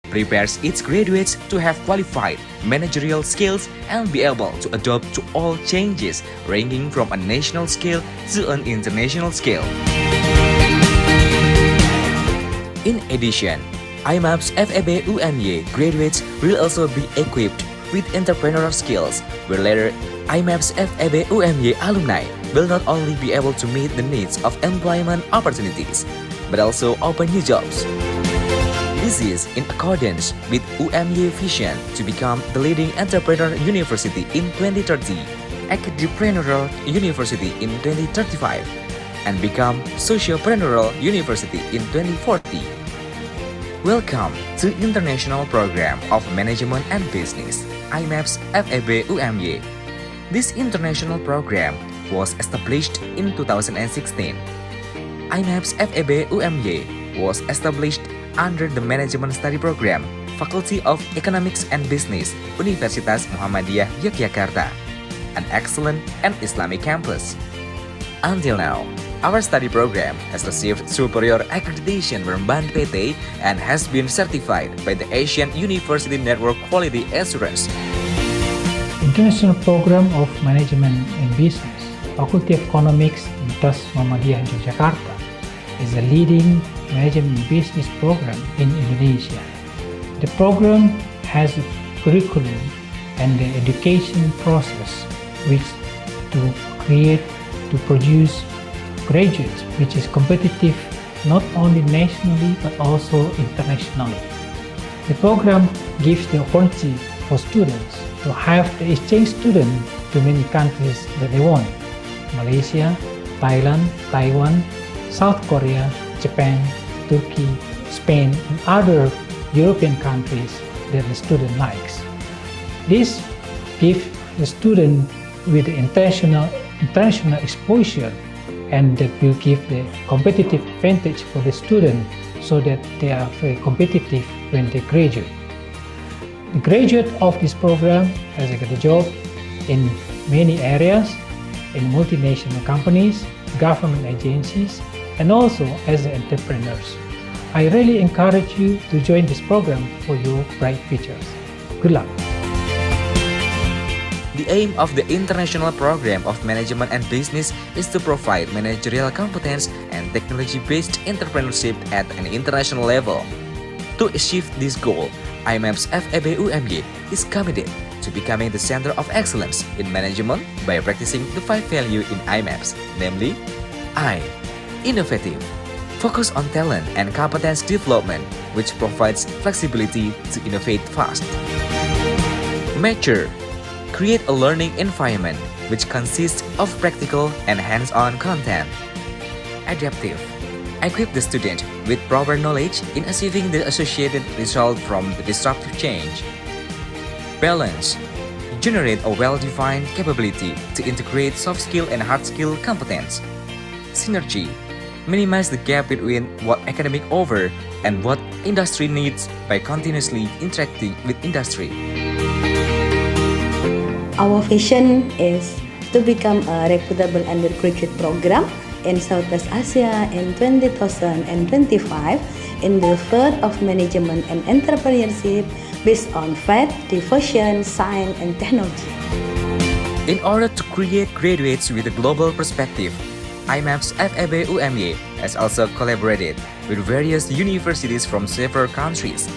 prepares its graduates to have qualified managerial skills and be able to adapt to all changes ranging from a national scale to an international scale. In addition, IMaBs FEB UMY graduates will also be equipped with entrepreneurial skills, where later IMaBs FEB UMY alumni will not only be able to meet the needs of employment opportunities, but also open new jobs. This is in accordance with UMY vision to become the leading entrepreneur university in 2030, entrepreneurial university in 2035, and become sociopreneurial university in 2040. Welcome to International Program of Management and Business, IMaBs FEB UMY. This international program was established in 2016. IMaBs FEB UMY was established under the Management Study Program, Faculty of Economics and Business, Universitas Muhammadiyah Yogyakarta, an excellent and Islamic campus. Until now, our study program has received superior accreditation from BAN PT and has been certified by the Asian University Network Quality Assurance. International Program of Management and Business, Faculty of Economics, Universitas Muhammadiyah Yogyakarta, is a leading management and business program in Indonesia. The program has a curriculum and the education process which to produce graduates which is competitive not only nationally but also internationally. The program gives the opportunity for students to have the exchange student to many countries that they want: Malaysia, Thailand, Taiwan, South Korea, Japan, Turkey, Spain, and other European countries that the student likes. This gives the student with the international exposure, and that will give the competitive advantage for the student so that they are very competitive when they graduate. The graduate of this program has got a job in many areas, in multinational companies, government agencies, and also as entrepreneurs. I really encourage you to join this program for your bright futures. Good luck. The aim of the International Program of Management and Business is to provide managerial competence and technology-based entrepreneurship at an international level. To achieve this goal, IMaBs FEB UMY is committed to becoming the center of excellence in management by practicing the 5 values in IMaBs, namely I. Innovative. Focus on talent and competence development, which provides flexibility to innovate fast. Mature. Create a learning environment which consists of practical and hands-on content. Adaptive. Equip the student with proper knowledge in achieving the associated result from the disruptive change. Balance. Generate a well-defined capability to integrate soft skill and hard skill competence. Synergy. Minimize the gap between what academic offer and what industry needs by continuously interacting with industry. Our vision is to become a reputable undergraduate program in Southeast Asia in 2025 in the field of management and entrepreneurship based on faith, devotion, science, and technology. In order to create graduates with a global perspective, IMaBs FEB UMY has also collaborated with various universities from several countries,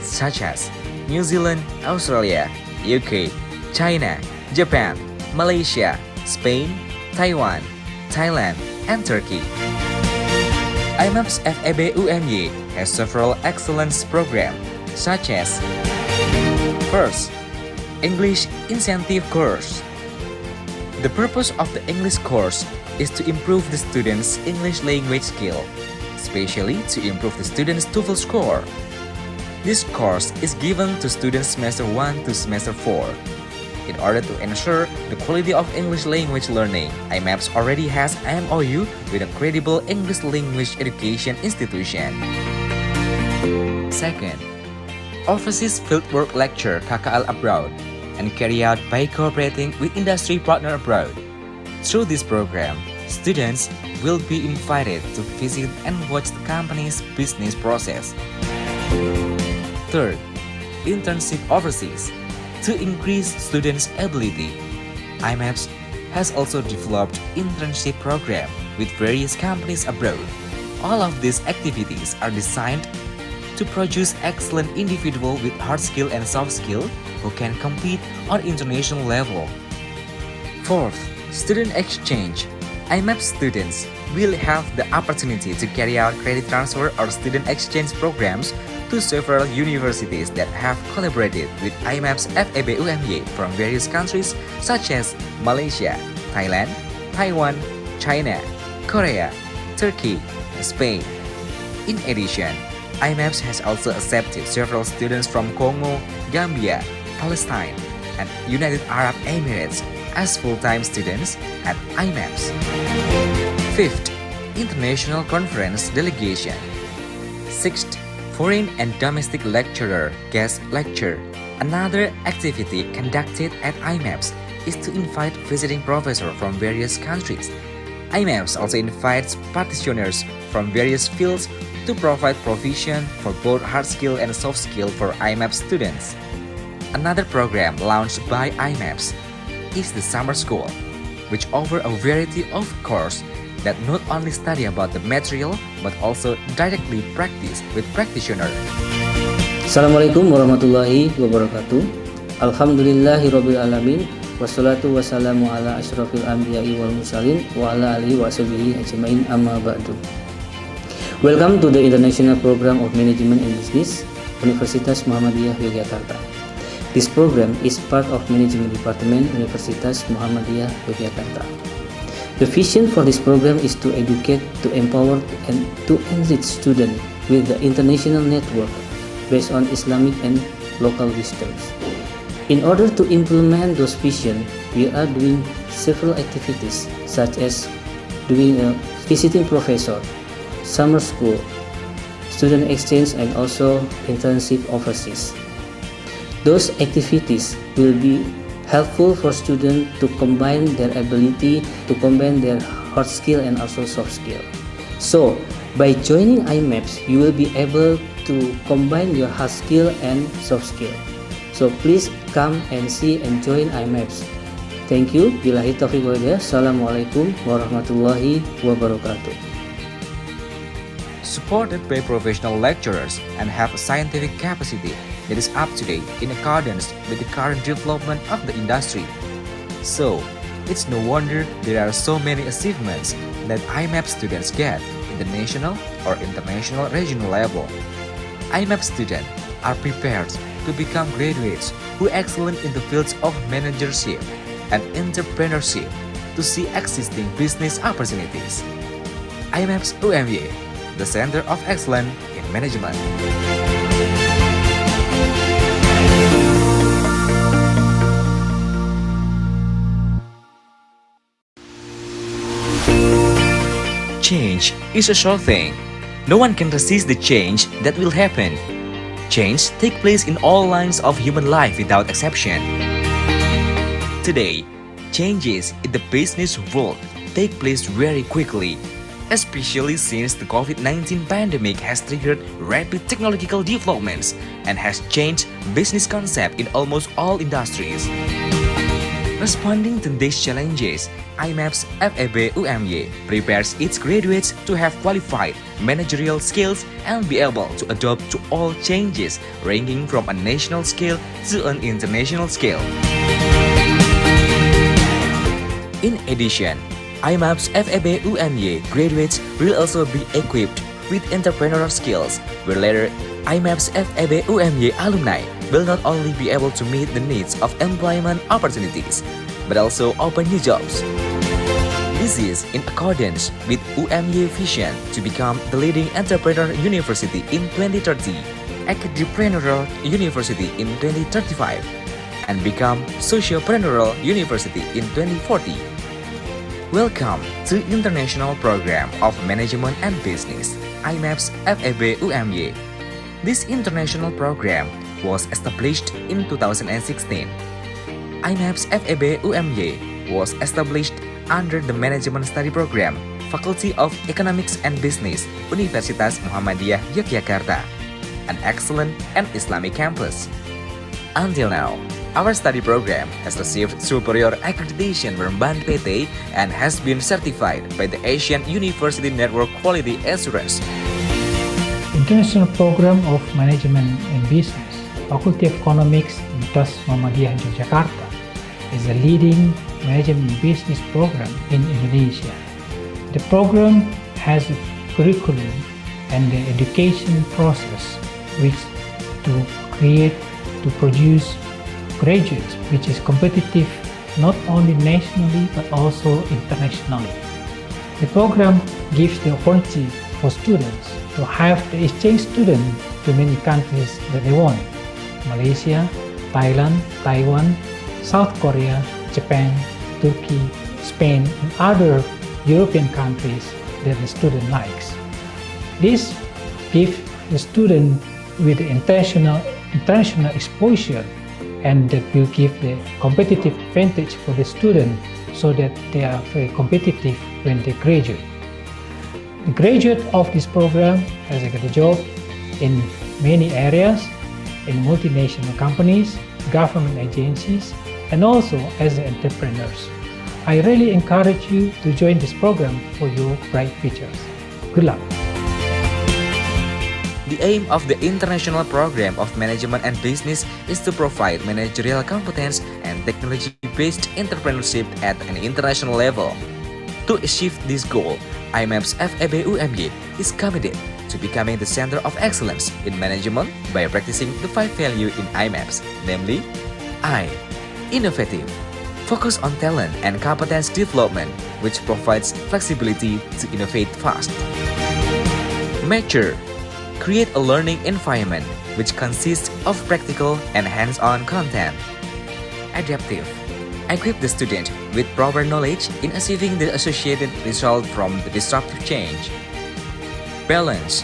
such as New Zealand, Australia, UK, China, Japan, Malaysia, Spain, Taiwan, Thailand, and Turkey. IMaBs FEB UMY has several excellence programs, such as first, English Incentive Course. The purpose of the English course is to improve the students' English language skill, especially to improve the students' TOEFL score. This course is given to students semester 1 to semester 4. In order to ensure the quality of English language learning, IMaBs already has MOU with a credible English language education institution. Second, Overseas Fieldwork Lecture KKL abroad and carried out by cooperating with industry partner abroad. Through this program, students will be invited to visit and watch the company's business process. Third, internship overseas. To increase students' ability, IMaBs has also developed internship program with various companies abroad. All of these activities are designed to produce excellent individuals with hard skill and soft skill who can compete on international level. Fourth, student exchange. IMaBs students will have the opportunity to carry out credit transfer or student exchange programs to several universities that have collaborated with IMaBs FEB UMY from various countries such as Malaysia, Thailand, Taiwan, China, Korea, Turkey, and Spain. In addition, IMaBs has also accepted several students from Congo, Gambia, Palestine, and United Arab Emirates as full-time students at IMaBs. Fifth, international conference delegation. Sixth, foreign and domestic lecturer guest lecture. Another activity conducted at IMaBs is to invite visiting professors from various countries. IMaBs also invites practitioners from various fields to provide provision for both hard skill and soft skill for IMaBs students. Another program launched by IMaBs is the summer school, which offers a variety of courses that not only study about the material but also directly practice with practitioners. Assalamualaikum warahmatullahi wabarakatuh. Alhamdulillahirabbil alamin. Wassalatu wassalamu ala asyrafil anbiya'i wal mursalin wa ala alihi wa sahbihi ajmain amma ba'du. Welcome to the International Program of Management and Business, Universitas Muhammadiyah Yogyakarta. This program is part of Management Department, Universitas Muhammadiyah Yogyakarta. The vision for this program is to educate, to empower, and to enrich students with the international network based on Islamic and local wisdoms. In order to implement those vision, we are doing several activities such as doing a visiting professor, summer school, student exchange, and also internship overseas. Those activities will be helpful for students to combine their ability, to combine their hard skill and also soft skill. So, by joining IMaBs, you will be able to combine your hard skill and soft skill. So please come and see and join IMaBs. Thank you. Billahi taufiq wal hidayah. Assalamualaikum warahmatullahi wabarakatuh. Supported by professional lecturers and have a scientific capacity that is up to date in accordance with the current development of the industry. So, it's no wonder there are so many achievements that IMaBs students get in the national or international regional level. IMaBs students are prepared to become graduates who excel in the fields of managership and entrepreneurship to see existing business opportunities. IMaBs UMY, the Center of Excellence in Management. Change is a sure thing. No one can resist the change that will happen. Change takes place in all lines of human life without exception. Today, changes in the business world take place very quickly, especially since the COVID-19 pandemic has triggered rapid technological developments and has changed business concept in almost all industries. Responding to these challenges, IMaBs FEB UMY prepares its graduates to have qualified managerial skills and be able to adapt to all changes ranging from a national scale to an international scale. In addition, IMaBs FEB UMY graduates will also be equipped with entrepreneurial skills, where later IMaBs FEB UMY alumni will not only be able to meet the needs of employment opportunities, but also open new jobs. This is in accordance with UMY vision to become the leading entrepreneur university in 2030, academipreneurial university in 2035, and become sociopreneurial university in 2040. Welcome to International Program of Management and Business, IMaBs FEB UMY. This international program was established in 2016. IMaBs FEB UMY was established under the Management Study Program, Faculty of Economics and Business, Universitas Muhammadiyah Yogyakarta. an excellent and Islamic campus. Until now, our study program has received superior accreditation from BAN PT and has been certified by the Asian University Network Quality Assurance. International Program of Management and Business, Faculty of Economics, Universitas Muhammadiyah Yogyakarta, is a leading management and business program in Indonesia. The program has a curriculum and the education process which to produce graduates which is competitive not only nationally but also internationally. The program gives the opportunity for students to have the exchange student to many countries that they want: Malaysia, Thailand, Taiwan, South Korea, Japan, Turkey, Spain, and other European countries that the student likes. This gives the student with the international exposure, and that will give the competitive advantage for the student so that they are very competitive when they graduate. The graduate of this program has got a job in many areas, in multinational companies, government agencies, and also as entrepreneurs. I really encourage you to join this program for your bright futures. Good luck. The aim of the International Program of Management and Business is to provide managerial competence and technology-based entrepreneurship at an international level. To achieve this goal, IMaBs FEB UMY is committed to becoming the center of excellence in management by practicing the 5 values in IMaBs, namely I. Innovative. Focus on talent and competence development, which provides flexibility to innovate fast. Mature. Create a learning environment which consists of practical and hands-on content. Adaptive. Equip the student with proper knowledge in achieving the associated result from the disruptive change. Balance.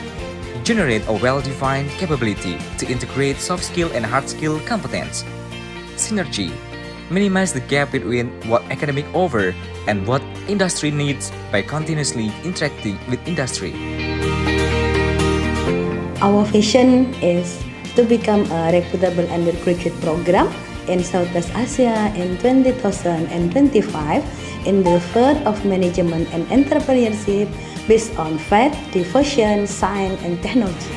Generate a well-defined capability to integrate soft skill and hard skill competence. Synergy. Minimize the gap between what academic offer and what industry needs by continuously interacting with industry. Our vision is to become a reputable undergraduate program in Southeast Asia in 2025 in the field of management and entrepreneurship based on faith, devotion, science, and technology.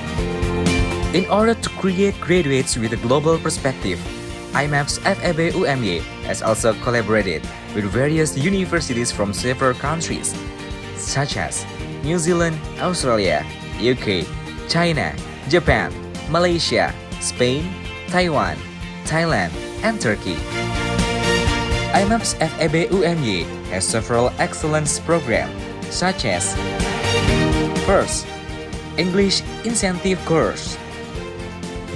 In order to create graduates with a global perspective, IMaBs FEB UMY has also collaborated with various universities from several countries, such as New Zealand, Australia, UK, China, Japan, Malaysia, Spain, Taiwan, Thailand, and Turkey. IMaBs FEB UMY has several excellence programs, such as first, English Incentive Course.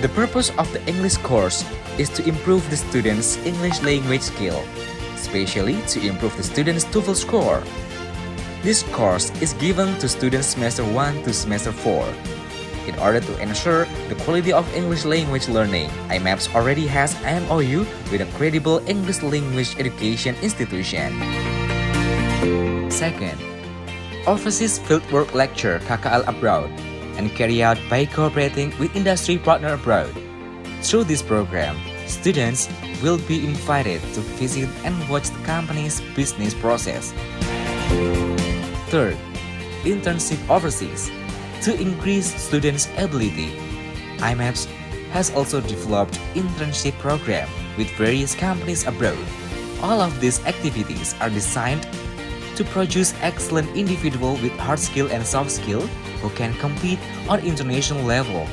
The purpose of the English course is to improve the students' English language skill, especially to improve the students' TOEFL score. This course is given to students semester 1 to semester 4. In order to ensure the quality of English language learning, IMaBs already has MOU with a credible English language education institution. Second, overseas fieldwork lecture KKL abroad and carry out by cooperating with industry partner abroad. Through this program, students will be invited to visit and watch the company's business process. Third, internship overseas. To increase students' ability, IMaBs has also developed internship program with various companies abroad. All of these activities are designed to produce excellent individuals with hard skill and soft skill who can compete on international level.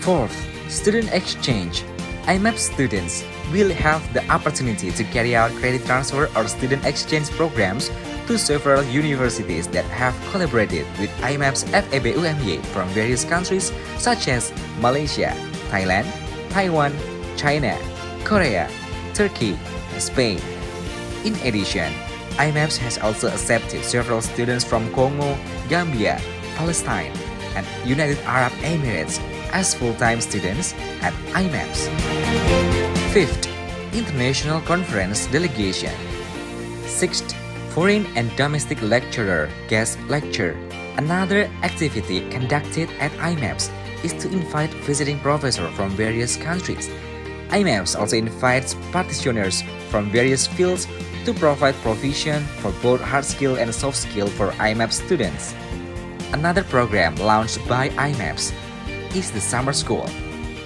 Fourth, student exchange. IMaBs students will have the opportunity to carry out credit transfer or student exchange programs to several universities that have collaborated with IMaBs FEB UMY from various countries such as Malaysia, Thailand, Taiwan, China, Korea, Turkey, and Spain. In addition, IMaBs has also accepted several students from Congo, Gambia, Palestine, and United Arab Emirates as full-time students at IMaBs. Fifth, international conference delegation. Sixth, foreign and domestic lecturer guest lecture. Another activity conducted at IMaBs is to invite visiting professors from various countries. IMaBs also invites practitioners from various fields to provide provision for both hard skill and soft skill for IMaBs students. Another program launched by IMaBs is the Summer School,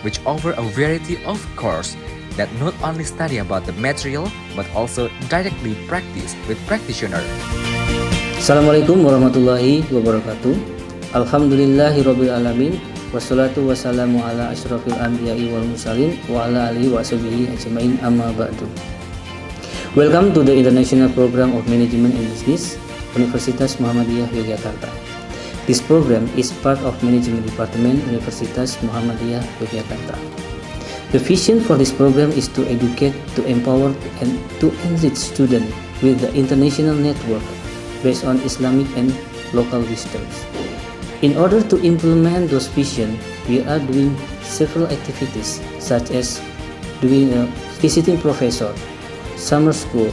which offers a variety of courses that not only study about the material but also directly practice with practitioners. Assalamualaikum warahmatullahi wabarakatuh. Alhamdulillahirabbil alamin. Wassalatu wassalamu ala asyrafil anbiya'i wal mursalin wa ala alihi wa sahbihi ajmain amma ba'du. Welcome to the International Program of Management and Business, Universitas Muhammadiyah Yogyakarta. This program is part of Management Department, Universitas Muhammadiyah Yogyakarta. The vision for this program is to educate, to empower, and to enrich students with the international network based on Islamic and local wisdoms. In order to implement those vision, we are doing several activities such as doing a visiting professor, summer school,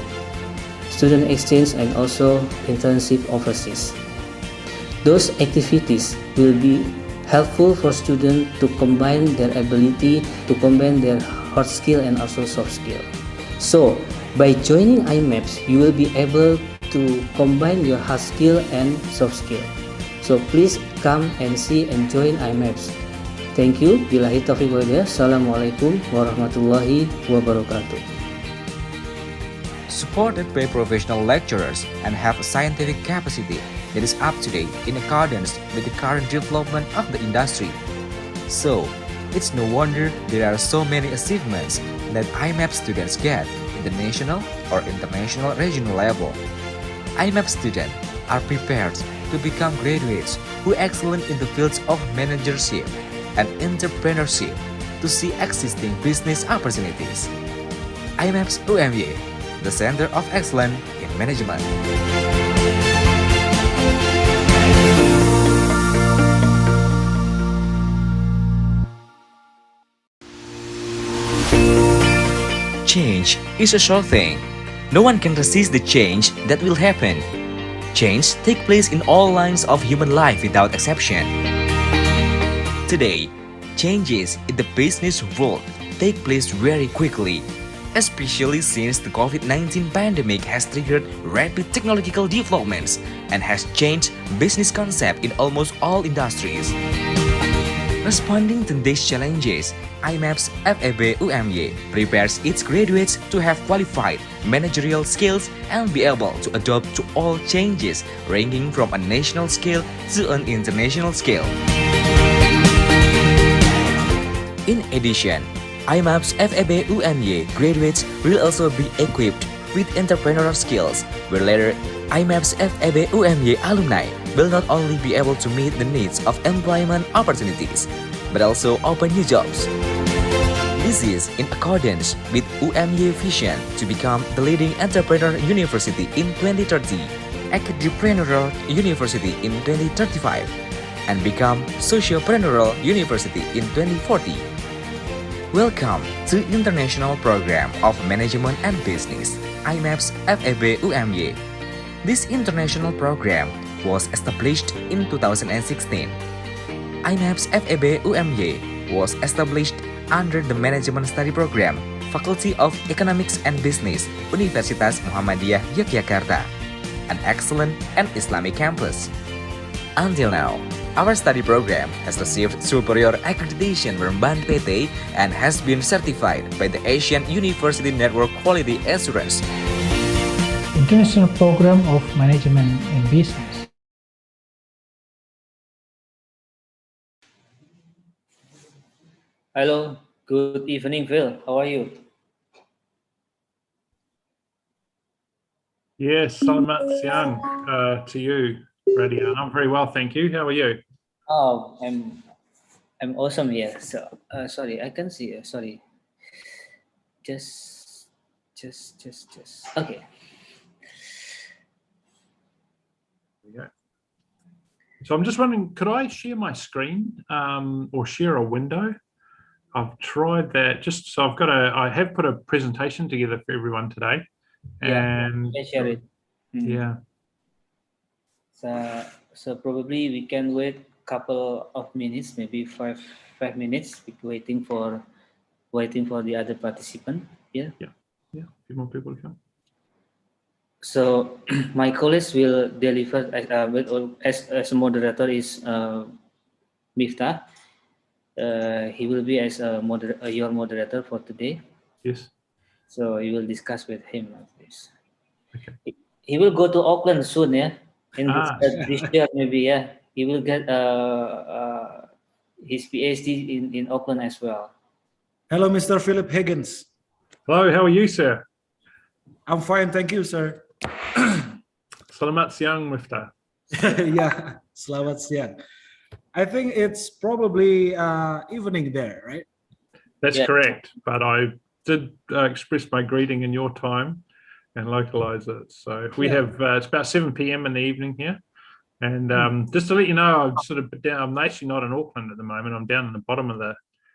student exchange, and also internship overseas. Those activities will be helpful for students to combine their ability, to combine their hard skill and also soft skill. So, by joining IMaBs, you will be able to combine your hard skill and soft skill. So please come and see and join IMaBs. Thank you. Billahi taufiq wal hidayah. Assalamualaikum warahmatullahi wabarakatuh. Supported by professional lecturers and have a scientific capacity that is up to date in accordance with the current development of the industry. So, it's no wonder there are so many achievements that IMaBs students get in the national or international regional level. IMaBs students are prepared to become graduates who excel in the fields of managership and entrepreneurship to see existing business opportunities. IMaBs UMY, the Center of Excellence in Management. Change is a sure thing. No one can resist the change that will happen. Change takes place in all lines of human life without exception. Today, changes in the business world take place very quickly, especially since the COVID-19 pandemic has triggered rapid technological developments and has changed business concept in almost all industries. Responding to these challenges, IMaBs FEB UMY prepares its graduates to have qualified managerial skills and be able to adapt to all changes ranging from a national scale to an international scale. In addition, IMaBs FEB UMY graduates will also be equipped with entrepreneurial skills, where later IMaBs FEB UMY alumni will not only be able to meet the needs of employment opportunities, but also open new jobs. This is in accordance with UMY vision to become the leading entrepreneur university in 2030, entrepreneurial university in 2035, and become sociopreneurial university in 2040. Welcome to International Program of Management and Business, IMaBs FEB UMY. This international program was established in 2016. IMaBs FEB UMY was established under the Management Study Program, Faculty of Economics and Business, Universitas Muhammadiyah Yogyakarta, an excellent and Islamic campus. Until now, our study program has received superior accreditation from BAN PT and has been certified by the Asian University Network Quality Assurance. International Program of Management and Business. Hello, good evening, Phil. How are you? Yes, selamat siang to you, Radian. I'm very well, thank you. How are you? Oh, I'm awesome here. So, sorry, I can see. Sorry, just. Okay. There we go. So I'm just wondering, could I share my screen or share a window? I've tried that. Just so I have put a presentation together for everyone today, and I share it. yeah. So probably we can wait couple of minutes, maybe five minutes, waiting for the other participant. Yeah. A few more people come. So my colleagues will deliver as a moderator is Miftah. He will be as your moderator for today. Yes. So you will discuss with him like this. Okay. He will go to Auckland soon, yeah. In this year, maybe, yeah. He will get his PhD in Auckland as well. Hello, Mr. Philip Higgins. Hello, how are you, sir? I'm fine, thank you, sir. Selamat siang, Miftah. Yeah, selamat siang. I think it's probably evening there, right? That's Yeah. correct, but I did express my greeting in your time and localize it. So we have, it's about 7 p.m. in the evening here. And just to let you know, I'm sort of down, I'm actually not in Auckland at the moment. I'm down in the bottom of the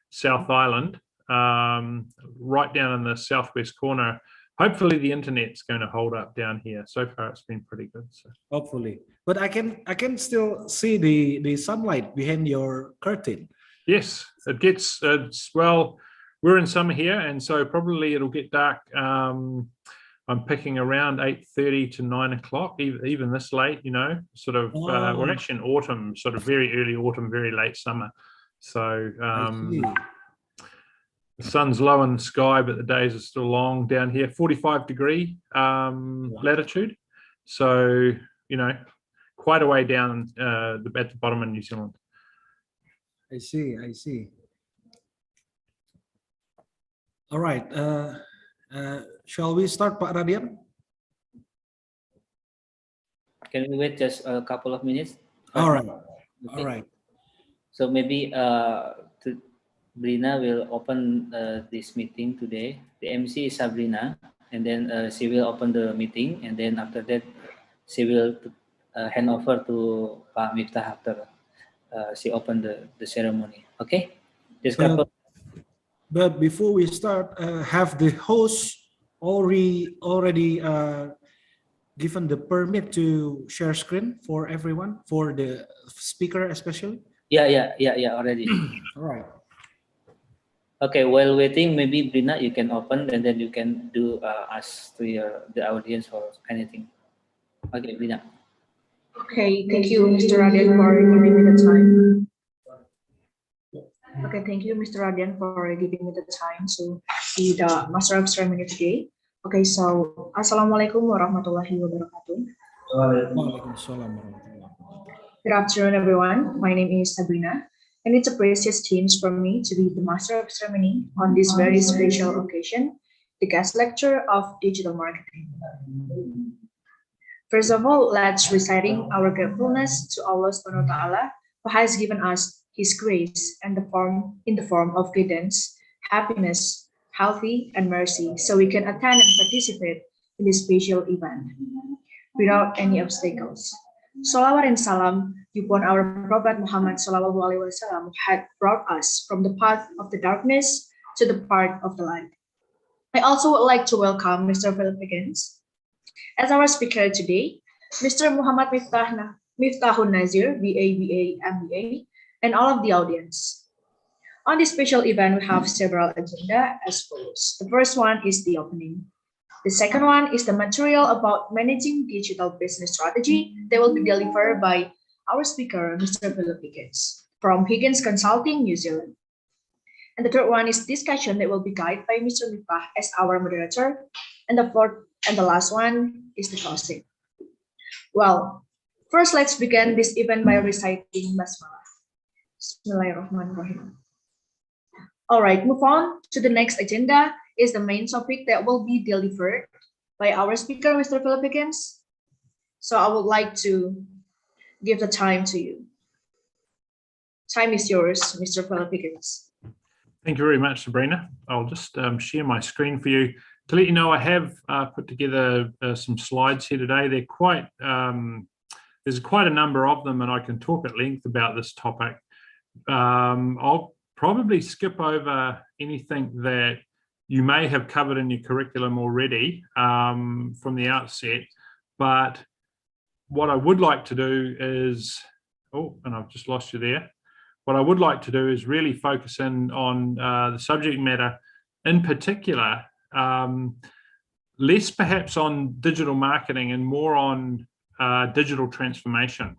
South Island, right down in the southwest corner. Hopefully the internet's going to hold up down here. So far it's been pretty good. So. Hopefully. But I can still see the sunlight behind your curtain. Yes, it gets, well, we're in summer here, and so probably it'll get dark. I'm picking around 8:30 to 9 o'clock, even this late, you know, sort of, we're actually in autumn, sort of very early autumn, very late summer. So the sun's low in the sky, but the days are still long down here, 45-degree latitude. So, you know, quite a way down at the bottom of New Zealand. I see. All right. Shall we start, Pak Radian? Can we wait just a couple of minutes? All right. Okay. All right. So maybe Sabrina will open this meeting today. The MC is Sabrina, and then she will open the meeting, and then after that, she will hand over to Pak Miftah after she opened the ceremony. Okay, just couple. But before we start, have the host already given the permit to share screen for everyone, for the speaker especially? Yeah, already. All right. Okay, while waiting, maybe Brina, you can open, and then you can do ask to the audience or anything. Okay, Brina. Okay, thank you, Mr. Radian, for giving me the time. Okay, thank you, Mr. Radian, for giving me the time to be the master of ceremony today. Okay, so Assalamualaikum warahmatullahi wabarakatuh. Waalaikumsalam warahmatullahi wabarakatuh. Good afternoon, everyone. My name is Sabrina, and it's a precious chance for me to be the master of ceremony on this very special occasion, the guest lecture of digital marketing. First of all, let's reciting our gratefulness to Allah Subhanahu wa Ta'ala, who has given us His grace and in the form of guidance, happiness, healthy, and mercy, so we can attend and participate in this special event without any obstacles. Salawat and salam upon our Prophet Muhammad Sallallahu Alaihi Wasallam, who had brought us from the path of the darkness to the path of the light. I also would like to welcome Mr. Philip Higgins as our speaker today, Mr. Muhammad Miftahun Nazir, BA, MBA, and all of the audience. On this special event, we have several agenda as follows. The first one is the opening. The second one is the material about managing digital business strategy that will be delivered by our speaker, Mr. Philip Higgins, from Higgins Consulting, New Zealand. And the third one is discussion that will be guided by Mr. Miftah as our moderator. And the fourth and the last one is the closing. Well, first let's begin this event by reciting Basmalah. Bismillahirrahmanirrahim. All right, move on to the next agenda is the main topic that will be delivered by our speaker, Mr. Philip Higgins. So I would like to give the time to you. Time is yours, Mr. Philip Higgins. Thank you very much, Sabrina. I'll just share my screen for you. To let you know, I have put together some slides here today. They're quite, there's quite a number of them, and I can talk at length about this topic. I'll probably skip over anything that you may have covered in your curriculum already from the outset, but what I would like to do is Oh, and I've just lost you there. What I would like to do is really focus in on the subject matter, in particular, less perhaps on digital marketing and more on digital transformation.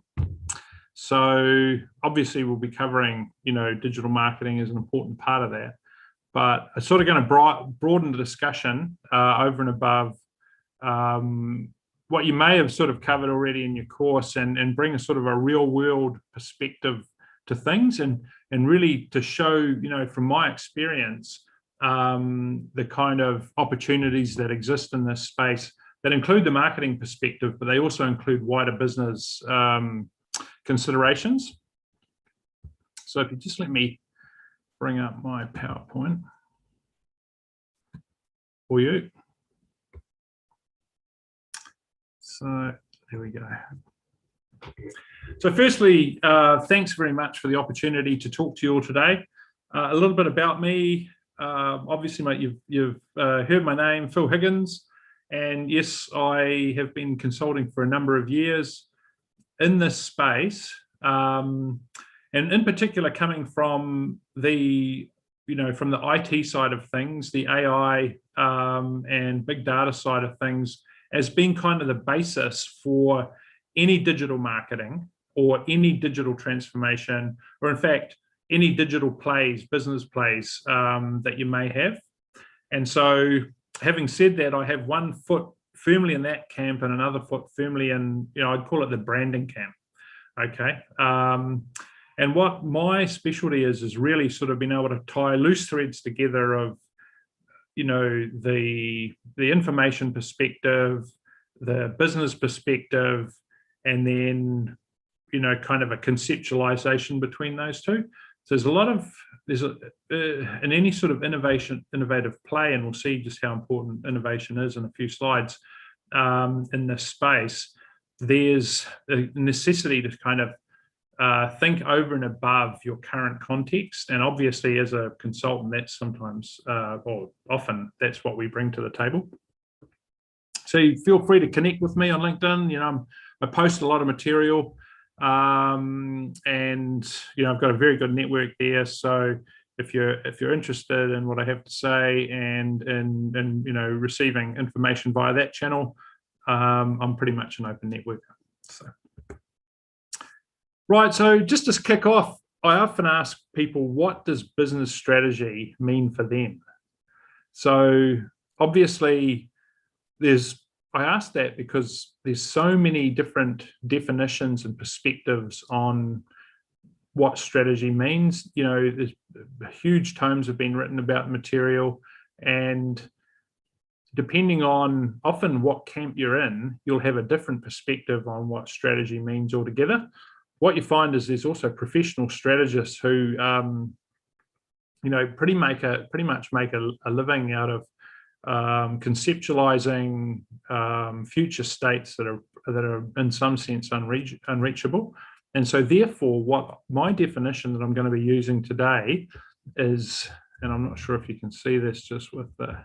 So obviously we'll be covering, digital marketing is an important part of that, but I'm sort of going to broaden the discussion over and above what you may have sort of covered already in your course, and bring a sort of a real world perspective to things, and really to show, from my experience, the kind of opportunities that exist in this space that include the marketing perspective, but they also include wider business considerations. So if you just let me bring up my PowerPoint for you. So there we go. So firstly, thanks very much for the opportunity to talk to you all today. A little bit about me. Obviously, mate, you've heard my name, Phil Higgins, and yes, I have been consulting for a number of years in this space, and in particular, coming from the from the IT side of things, the AI and big data side of things, as being kind of the basis for any digital marketing or any digital transformation, or in fact, any digital plays, business plays that you may have. And so having said that, I have one foot firmly in that camp and another foot firmly in, I'd call it the branding camp. Okay. And what my specialty is really sort of being able to tie loose threads together of, the information perspective, the business perspective, and then, kind of a conceptualization between those two. So in any sort of innovative play, and we'll see just how important innovation is in a few slides in this space, there's a necessity to kind of think over and above your current context. And obviously, as a consultant, that's sometimes, or often, that's what we bring to the table. So feel free to connect with me on LinkedIn. I post a lot of material, and I've got a very good network there. So if you're interested in what I have to say and receiving information via that channel, I'm pretty much an open networker. So. Right, so just to kick off, I often ask people, what does business strategy mean for them? So obviously, I ask that because there's so many different definitions and perspectives on what strategy means. There's huge tomes have been written about material, and depending on often what camp you're in, you'll have a different perspective on what strategy means altogether. What you find is there's also professional strategists who, pretty much make a living out of conceptualizing future states that are in some sense unreachable. And so therefore, what my definition that I'm going to be using today is, and I'm not sure if you can see this just with the,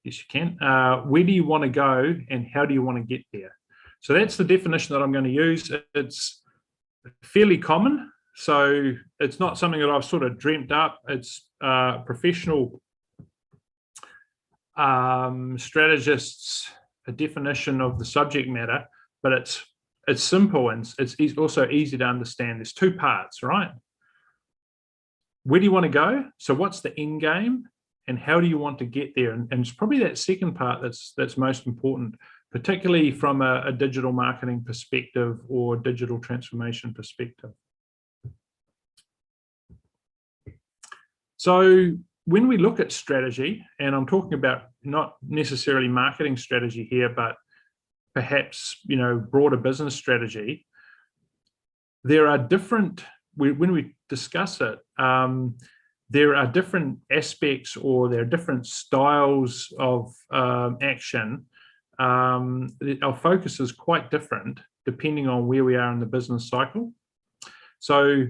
yes you can, where do you want to go and how do you want to get there? So that's the definition that I'm going to use. It's fairly common, so it's not something that I've sort of dreamt up. It's professional strategists' a definition of the subject matter, but it's simple and it's also easy to understand. There's two parts, right? Where do you want to go? So what's the end game, and how do you want to get there? And it's probably that second part that's most important, particularly from a digital marketing perspective or digital transformation perspective. So when we look at strategy, and I'm talking about not necessarily marketing strategy here, but perhaps, broader business strategy, there are different, when we discuss it, there are different aspects, or there are different styles of action. Our focus is quite different depending on where we are in the business cycle. So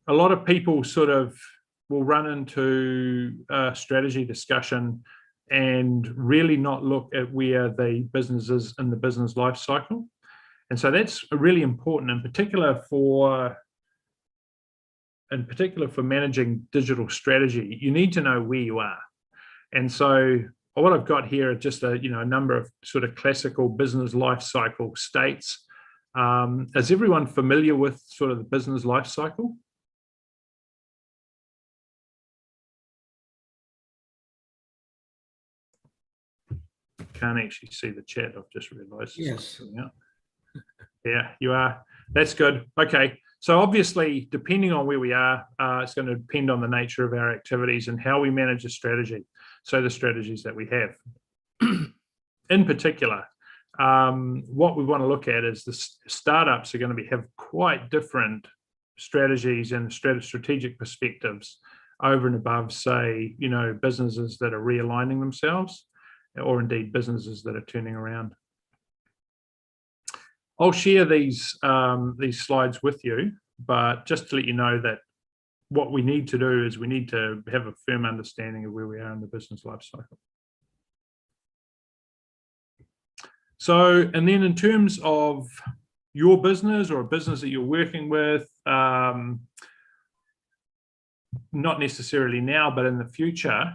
a lot of people sort of will run into a strategy discussion and really not look at where the business is in the business life cycle. And so that's really important, in particular for managing digital strategy. You need to know where you are. And so what I've got here are just a number of sort of classical business life cycle states. Is everyone familiar with sort of the business life cycle? Can't actually see the chat. I've just realized. Yes. Yeah, you are. That's good. Okay. So obviously, depending on where we are, it's going to depend on the nature of our activities and how we manage the strategy. So the strategies that we have. In particular, what we want to look at is the startups are going to have quite different strategies and strategic perspectives over and above, say, businesses that are realigning themselves, or indeed businesses that are turning around. I'll share these slides with you, but just to let you know that what we need to do is we need to have a firm understanding of where we are in the business life cycle. So, and then in terms of your business or a business that you're working with, not necessarily now, but in the future,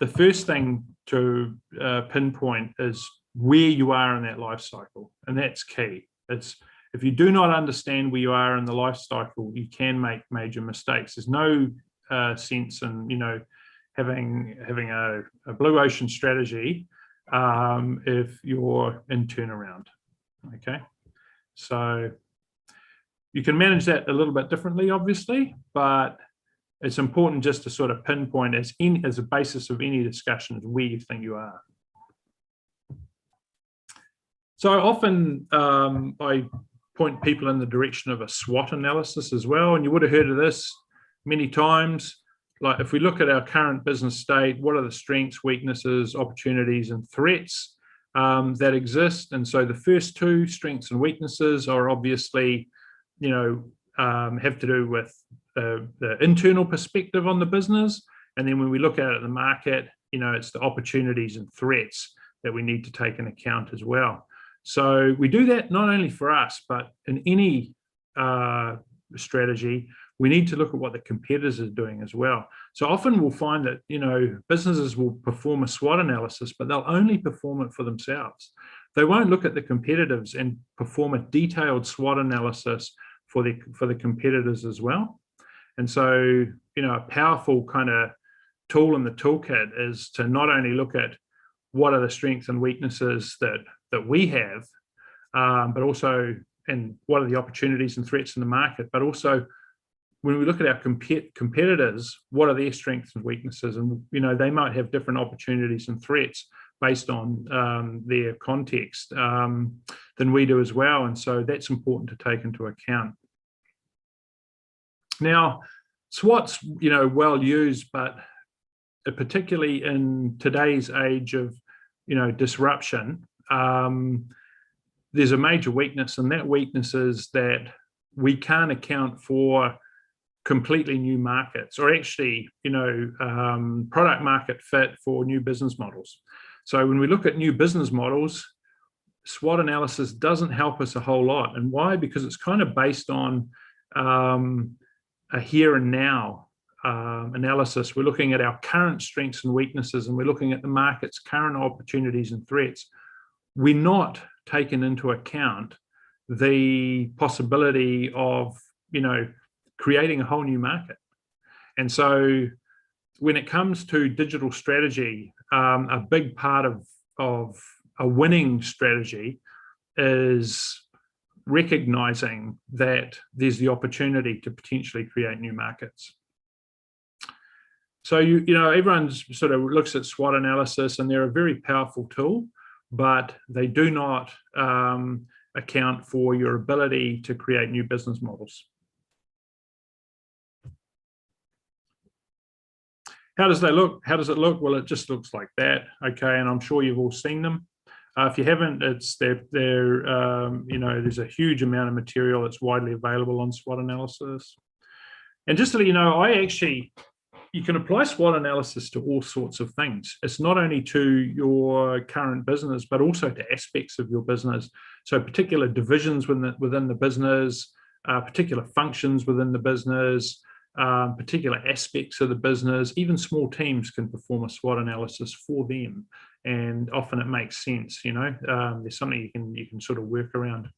the first thing to pinpoint is where you are in that life cycle, and that's key. It's if you do not understand where you are in the life cycle, you can make major mistakes. There's no sense in having a blue ocean strategy if you're in turnaround. Okay, so you can manage that a little bit differently, obviously, but it's important just to sort of pinpoint as a basis of any discussion is where you think you are. So often I point people in the direction of a SWOT analysis as well, and you would have heard of this many times. Like if we look at our current business state, what are the strengths, weaknesses, opportunities, and threats that exist? And so the first two, strengths and weaknesses, are obviously, have to do with the internal perspective on the business. And then when we look at the market, it's the opportunities and threats that we need to take into account as well. So we do that not only for us, but in any strategy, we need to look at what the competitors are doing as well. So often we'll find that, businesses will perform a SWOT analysis, but they'll only perform it for themselves. They won't look at the competitors and perform a detailed SWOT analysis for the competitors as well. And so, a powerful kind of tool in the toolkit is to not only look at what are the strengths and weaknesses that we have, but also, and what are the opportunities and threats in the market, but also when we look at our competitors, what are their strengths and weaknesses? And, they might have different opportunities and threats based on their context than we do as well. And so that's important to take into account. Now, SWOT's, well used, but particularly in today's age of, disruption, there's a major weakness, and that weakness is that we can't account for completely new markets, or actually, product market fit for new business models. So when we look at new business models, SWOT analysis doesn't help us a whole lot. And why? Because it's kind of based on a here and now analysis. We're looking at our current strengths and weaknesses, and we're looking at the market's current opportunities and threats. We're not taking into account the possibility of, creating a whole new market. And so when it comes to digital strategy, a big part of a winning strategy is recognizing that there's the opportunity to potentially create new markets. So, everyone sort of looks at SWOT analysis, and they're a very powerful tool, but they do not account for your ability to create new business models. How does that look? How does it look? Well, it just looks like that. Okay, and I'm sure you've all seen them. If you haven't, there's a huge amount of material that's widely available on SWOT analysis. And just to let you know, I actually you can apply SWOT analysis to all sorts of things. It's not only to your current business, but also to aspects of your business. So particular divisions within the business, particular functions within the business, particular aspects of the business. Even small teams can perform a SWOT analysis for them, and often it makes sense. You know, there's something you can sort of work around.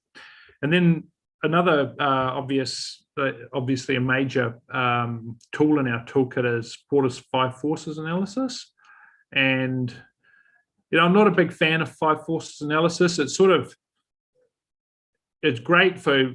And then another obviously a major tool in our toolkit is Porter's 5 forces analysis. And you know, I'm not a big fan of 5 forces analysis. It's great for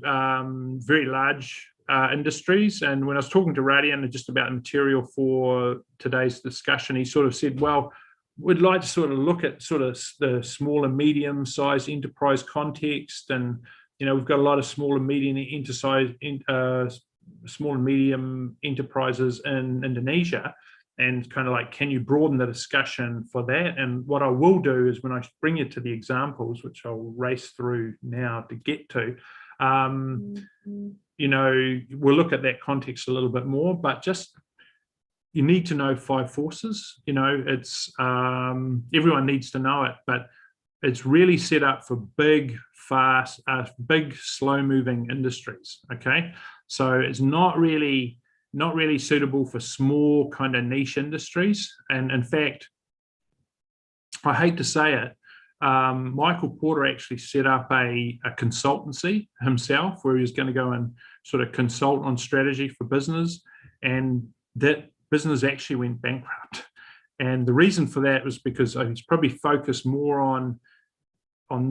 very large industries. And when I was talking to Radian just about material for today's discussion, he sort of said, well, we'd like to sort of look at sort of the small and medium sized enterprise context. And, you know, we've got a lot of small and medium enterprises in Indonesia. And kind of like, can you broaden the discussion for that? And what I will do is when I bring you to the examples, which I'll race through now to get to, you know, we'll look at that context a little bit more, but just, you need to know 5 forces. You know, it's, everyone needs to know it, but it's really set up for big, fast, big, slow moving industries. Okay. So it's not really suitable for small kind of niche industries. And in fact, I hate to say it, Michael Porter actually set up a consultancy himself where he was going to go and sort of consult on strategy for business, and that business actually went bankrupt. And the reason for that was because he's probably focused more on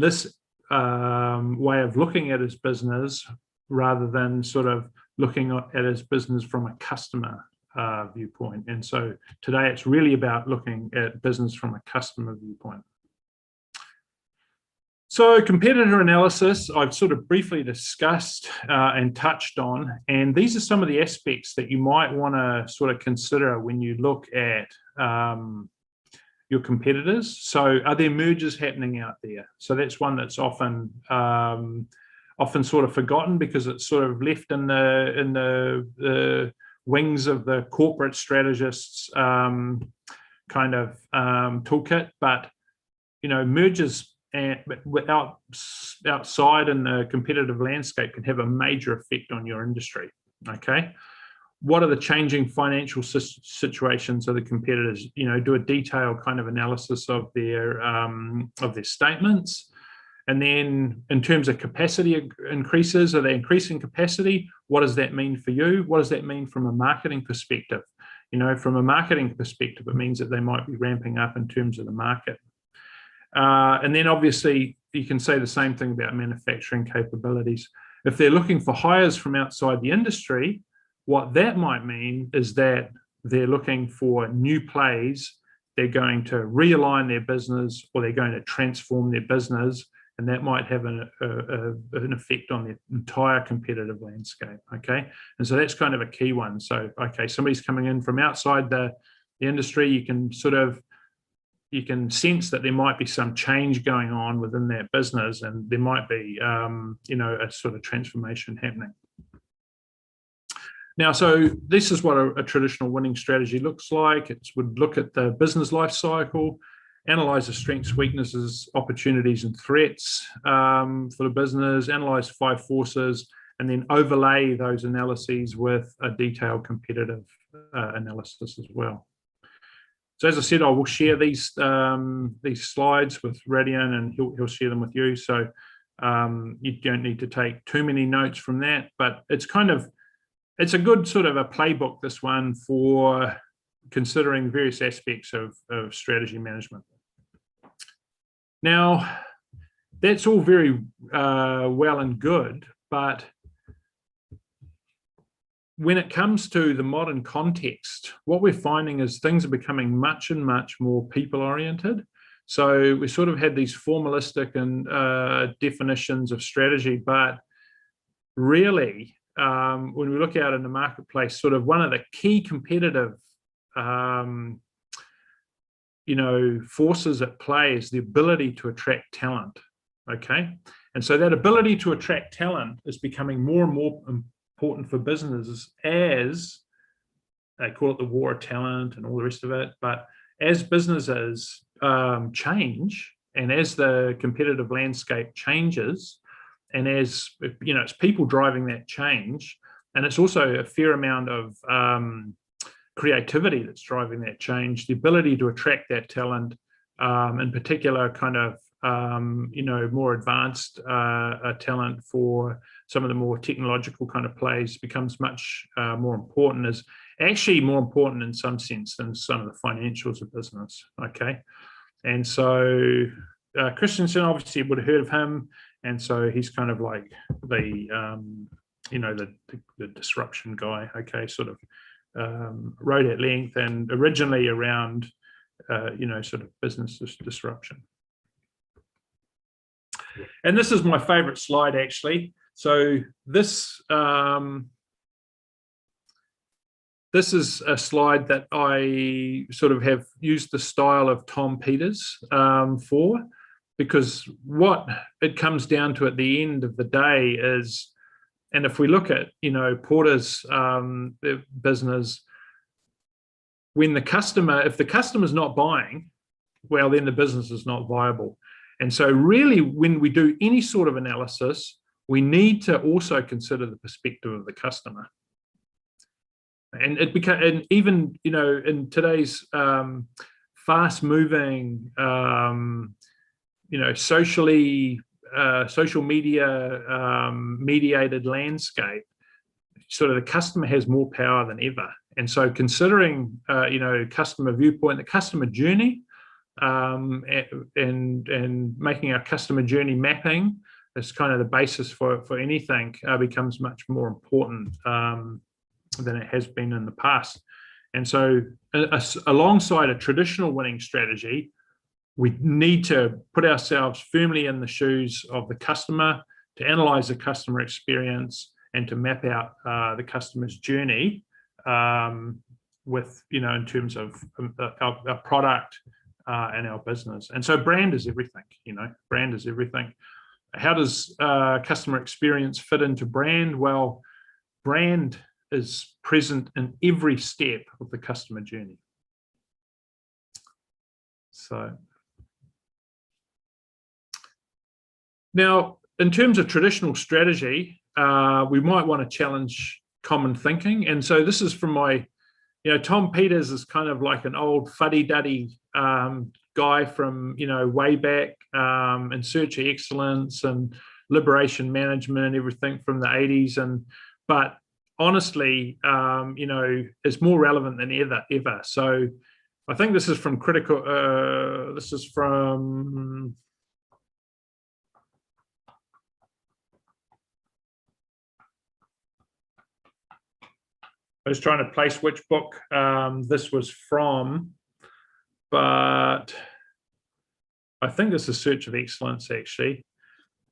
this way of looking at his business rather than sort of looking at his business from a customer viewpoint. And so today it's really about looking at business from a customer viewpoint. So competitor analysis, I've sort of briefly discussed and touched on, and these are some of the aspects that you might want to sort of consider when you look at your competitors. So are there mergers happening out there? So that's one that's often sort of forgotten because it's sort of left in the wings of the corporate strategists kind of toolkit. But you know, mergers outside in the competitive landscape can have a major effect on your industry. Okay, what are the changing financial situations of the competitors? You know, do a detailed kind of analysis of their statements. And then in terms of capacity increases, are they increasing capacity? What does that mean for you? What does that mean from a marketing perspective? You know, from a marketing perspective, it means that they might be ramping up in terms of the market. And then obviously you can say the same thing about manufacturing capabilities. If they're looking for hires from outside the industry, what that might mean is that they're looking for new plays. They're going to realign their business, or they're going to transform their business. And that might have an effect on the entire competitive landscape, okay? And so that's kind of a key one. So, okay, somebody's coming in from outside the industry, you can sense that there might be some change going on within that business, and there might be, you know, a sort of transformation happening. Now, so this is what a traditional winning strategy looks like. It would look at the business life cycle, analyze the strengths, weaknesses, opportunities, and threats for the business, analyze 5 forces, and then overlay those analyses with a detailed competitive analysis as well. So as I said, I will share these slides with Radian, and he'll share them with you. So you don't need to take too many notes from that, but it's a good sort of a playbook, this one, for considering various aspects of strategy management. Now, that's all very well and good, but when it comes to the modern context, what we're finding is things are becoming much and much more people-oriented. So we sort of had these formalistic and definitions of strategy, but really, when we look out in the marketplace, sort of one of the key competitive forces at play is the ability to attract talent. Okay, and so that ability to attract talent is becoming more and more important for businesses as they call it the war of talent and all the rest of it. But as businesses change, and as the competitive landscape changes, and as it's people driving that change, and it's also a fair amount of creativity that's driving that change, the ability to attract that talent, in particular kind of more advanced talent for some of the more technological kind of plays becomes much more important, is actually more important in some sense than some of the financials of business. Okay. And so Christensen obviously would have heard of him. And so he's kind of like the disruption guy. Okay. Sort of wrote at length and originally around, sort of business disruption. And this is my favorite slide, actually. So this is a slide that I sort of have used the style of Tom Peters for, because what it comes down to at the end of the day is, and if we look at, Porter's business, when if the customer's not buying, well, then the business is not viable. And so really, when we do any sort of analysis, we need to also consider the perspective of the customer. And even, in today's fast-moving, social media mediated landscape, sort of the customer has more power than ever. And so considering, customer viewpoint, the customer journey, and making our customer journey mapping as kind of the basis for anything becomes much more important than it has been in the past. And so alongside a traditional winning strategy, we need to put ourselves firmly in the shoes of the customer, to analyze the customer experience and to map out the customer's journey with, in terms of our product and our business. And so brand is everything, brand is everything. How does customer experience fit into brand? Well, brand is present in every step of the customer journey. So now, in terms of traditional strategy, we might want to challenge common thinking. And so this is from my, Tom Peters is kind of like an old fuddy-duddy guy from, way back in Search of Excellence and Liberation Management, everything from the 80s. But honestly, is more relevant than ever. So I think this is from this is from, I was trying to place which book this was from, but I think this is Search of Excellence, actually.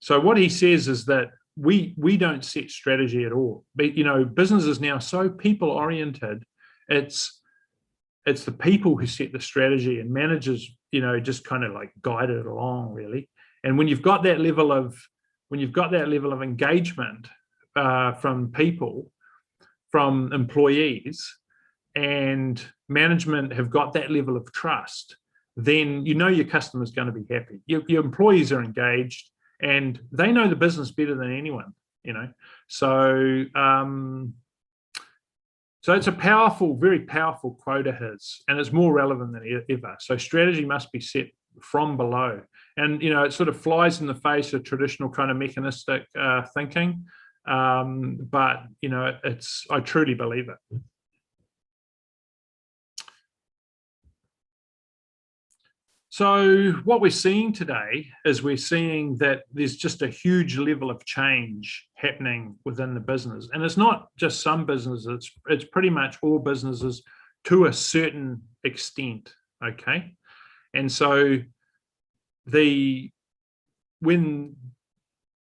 So what he says is that we don't set strategy at all. But, business is now so people-oriented, it's the people who set the strategy, and managers, just kind of like guide it along, really. And when you've got that level of engagement from people, from employees, and management have got that level of trust, then your customer's going to be happy. Your employees are engaged and they know the business better than anyone, So it's a powerful, very powerful quote of his, and it's more relevant than ever. So strategy must be set from below. And, it sort of flies in the face of traditional kind of mechanistic thinking. But, I truly believe it. So what we're seeing today is we're seeing that there's just a huge level of change happening within the business. And it's not just some businesses, it's pretty much all businesses to a certain extent, okay? And so when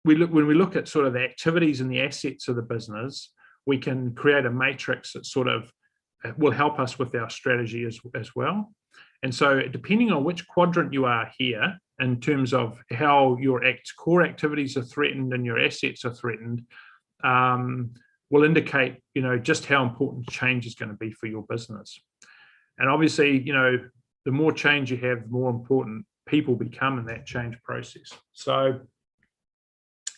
we look at sort of the activities and the assets of the business, we can create a matrix that sort of will help us with our strategy as well. And so depending on which quadrant you are here, in terms of how your core activities are threatened and your assets are threatened, will indicate, you know, just how important change is going to be for your business. And obviously, you know, the more change you have, the more important people become in that change process. So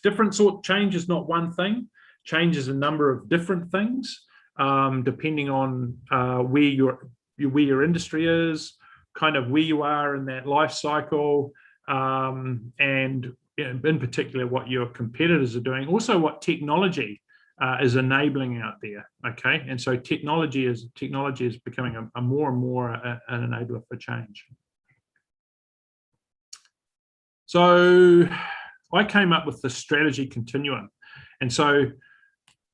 different sort of change is not one thing. Change is a number of different things, depending on where your industry is, kind of where you are in that life cycle, and in particular what your competitors are doing. Also, what technology is enabling out there. Okay, and so technology is becoming a more and more an enabler for change. So I came up with the strategy continuum, and so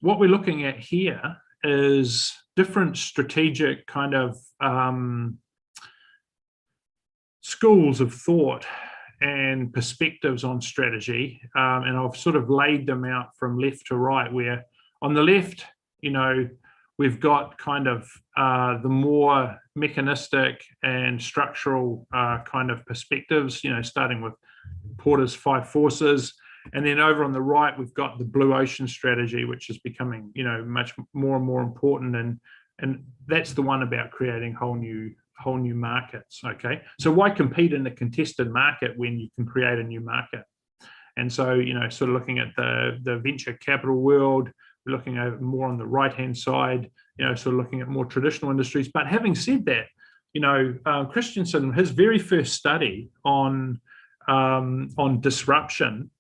what we're looking at here is different strategic kind of schools of thought and perspectives on strategy, and I've sort of laid them out from left to right, where on the left, you know, we've got kind of the more mechanistic and structural kind of perspectives, you know, starting with Porter's 5 forces. And then over on the right, we've got the blue ocean strategy, which is becoming, you know, much more and more important. And that's the one about creating whole new markets. Okay, so why compete in a contested market when you can create a new market? And so, you know, sort of looking at the venture capital world, we're looking at more on the right hand side, you know, sort of looking at more traditional industries. But having said that, you know, Christensen, his very first study on disruption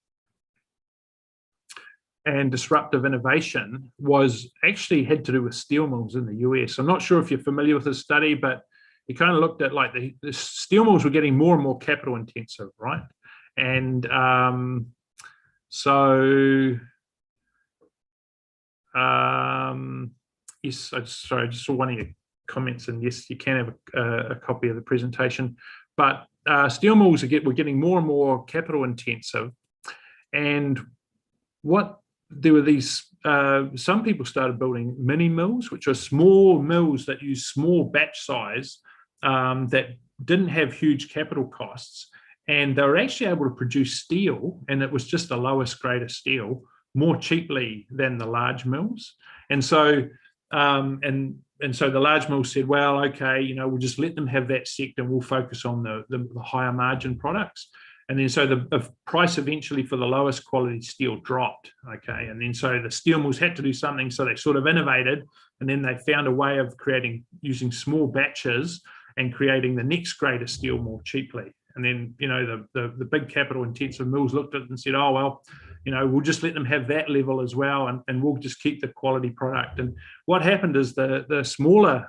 and disruptive innovation was actually had to do with steel mills in the US. I'm not sure if you're familiar with this study, but he kind of looked at like the steel mills were getting more and more capital intensive, right? And yes, sorry, I just saw one of your comments, and yes, you can have a copy of the presentation. But steel mills were getting more and more capital intensive, and there were these, some people started building mini mills, which are small mills that use small batch size, that didn't have huge capital costs, and they were actually able to produce steel, and it was just the lowest grade of steel, more cheaply than the large mills. And so and so the large mills said, well, okay, you know, we'll just let them have that sector, and we'll focus on the higher margin products. And then so the price eventually for the lowest quality steel dropped, okay? And then so the steel mills had to do something, so they sort of innovated, and then they found a way of using small batches and creating the next grade of steel more cheaply. And then, you know, the big capital intensive mills looked at it and said, oh, well, you know, we'll just let them have that level as well, and we'll just keep the quality product. And what happened is the smaller